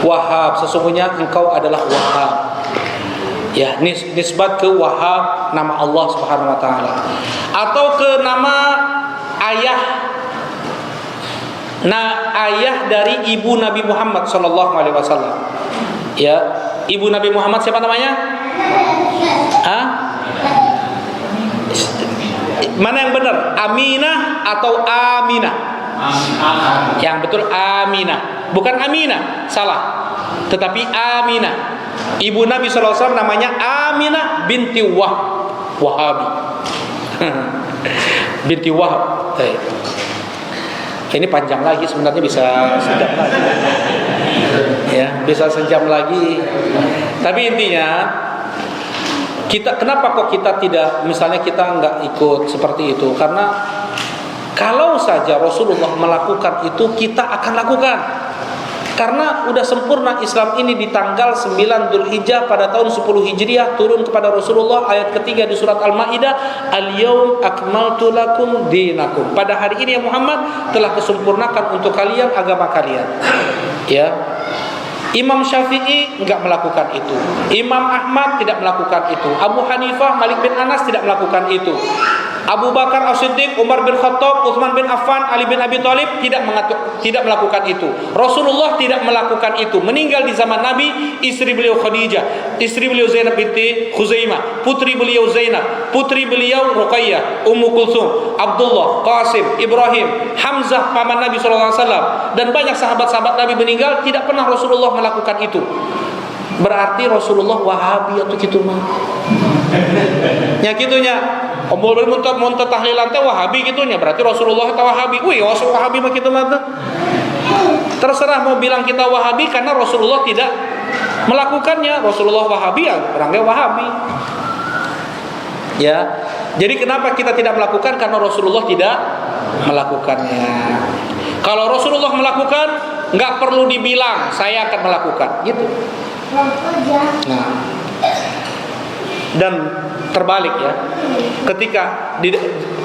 Wahhab, sesungguhnya engkau adalah Wahhab. Ya, nisbat ke Wahhab, nama Allah Subhanahu wa taala. Atau ke nama ayah dari ibu Nabi Muhammad sallallahu alaihi wasallam. Ya, ibu Nabi Muhammad siapa namanya? Mana yang benar? Aminah atau Aminah? Yang betul Aminah, bukan Aminah, salah. Tetapi Aminah. Ibu Nabi SAW namanya Aminah binti Wahabi. Binti Wahab. Ini panjang lagi, sebenarnya bisa sejam lagi. Ya, bisa sejam lagi. Tapi intinya kenapa kok kita tidak, misalnya kita nggak ikut seperti itu? Karena kalau saja Rasulullah melakukan itu, kita akan lakukan. Karena udah sempurna Islam ini di tanggal 9 Dzulhijjah pada tahun 10 Hijriah, turun kepada Rasulullah ayat ketiga di surat Al-Maidah, Al-yaum akmaltu lakum dinakum. Pada hari ini ya Muhammad telah kesempurnakan untuk kalian agama kalian. Ya. Imam Syafi'i enggak melakukan itu. Imam Ahmad tidak melakukan itu. Abu Hanifah, Malik bin Anas tidak melakukan itu. Abu Bakar As-Siddiq, Umar bin Khattab, Utsman bin Affan, Ali bin Abi Thalib tidak melakukan itu. Rasulullah tidak melakukan itu. Meninggal di zaman Nabi, istri beliau Khadijah, istri beliau Zainab binti Khuzaimah, putri beliau Zainab, putri beliau Ruqayyah, Ummu Kulsum, Abdullah, Qasim, Ibrahim, Hamzah paman Nabi SAW, dan banyak sahabat-sahabat Nabi meninggal, tidak pernah Rasulullah melakukan itu. Berarti Rasulullah Wahabi atau gitu mah. Ya gitunya. Muntah tahlilan teh Wahabi gitunya. Berarti Rasulullah teh Wahabi. Wih, Wahabi mah kitu mah. Terserah mau bilang kita Wahabi karena Rasulullah tidak melakukannya. Rasulullah Wahabi ya, orangnya Wahabi. Ya. Jadi kenapa kita tidak melakukan? Karena Rasulullah tidak melakukannya. Kalau Rasulullah melakukan, nggak perlu dibilang saya akan melakukan, gitu. Nah, dan terbalik ya, ketika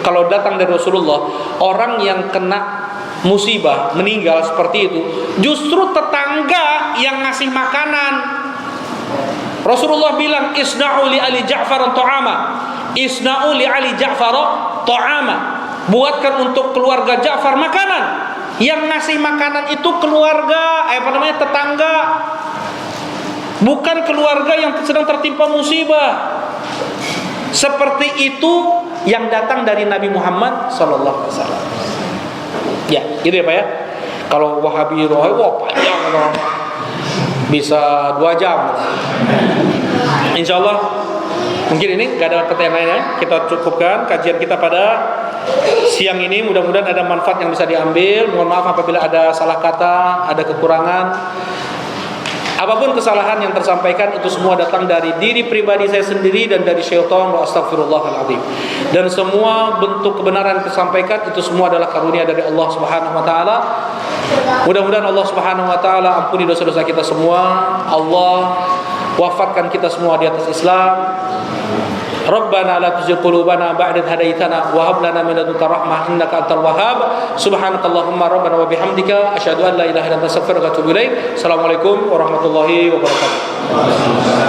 kalau datang dari Rasulullah orang yang kena musibah meninggal seperti itu, justru tetangga yang ngasih makanan. Rasulullah bilang isna'u li ali Ja'far ta'ama, isna'u li ali Ja'far ta'ama, buatkan untuk keluarga Ja'far makanan. Yang ngasih makanan itu keluarga, tetangga, bukan keluarga yang sedang tertimpa musibah. Seperti itu yang datang dari Nabi Muhammad SAW. Ya, gitu ya Pak ya. Kalau Wahabi wah panjang loh. Bisa 2 jam. Insya Allah mungkin ini gak ada pertanyaan lainnya. Kita cukupkan kajian kita pada siang ini. Mudah-mudahan ada manfaat yang bisa diambil. Mohon maaf apabila ada salah kata, ada kekurangan. Apapun kesalahan yang tersampaikan itu semua datang dari diri pribadi saya sendiri dan dari syaitan, wa astaghfirullahaladzim. Dan semua bentuk kebenaran yang tersampaikan itu semua adalah karunia dari Allah Subhanahu wa taala. Mudah-mudahan Allah Subhanahu wa taala ampuni dosa-dosa kita semua. Allah wafatkan kita semua di atas Islam. Rabbana la tuzigh qulubana ba'da idh hadaitana wa hab lana min ladunka rahmah innaka antal wahhab. Subhanakallahumma rabbana wa bihamdika asyhadu an la ilaha illa anta astaghfiruka wa atubu ilaik. Assalamualaikum warahmatullahi wabarakatuh.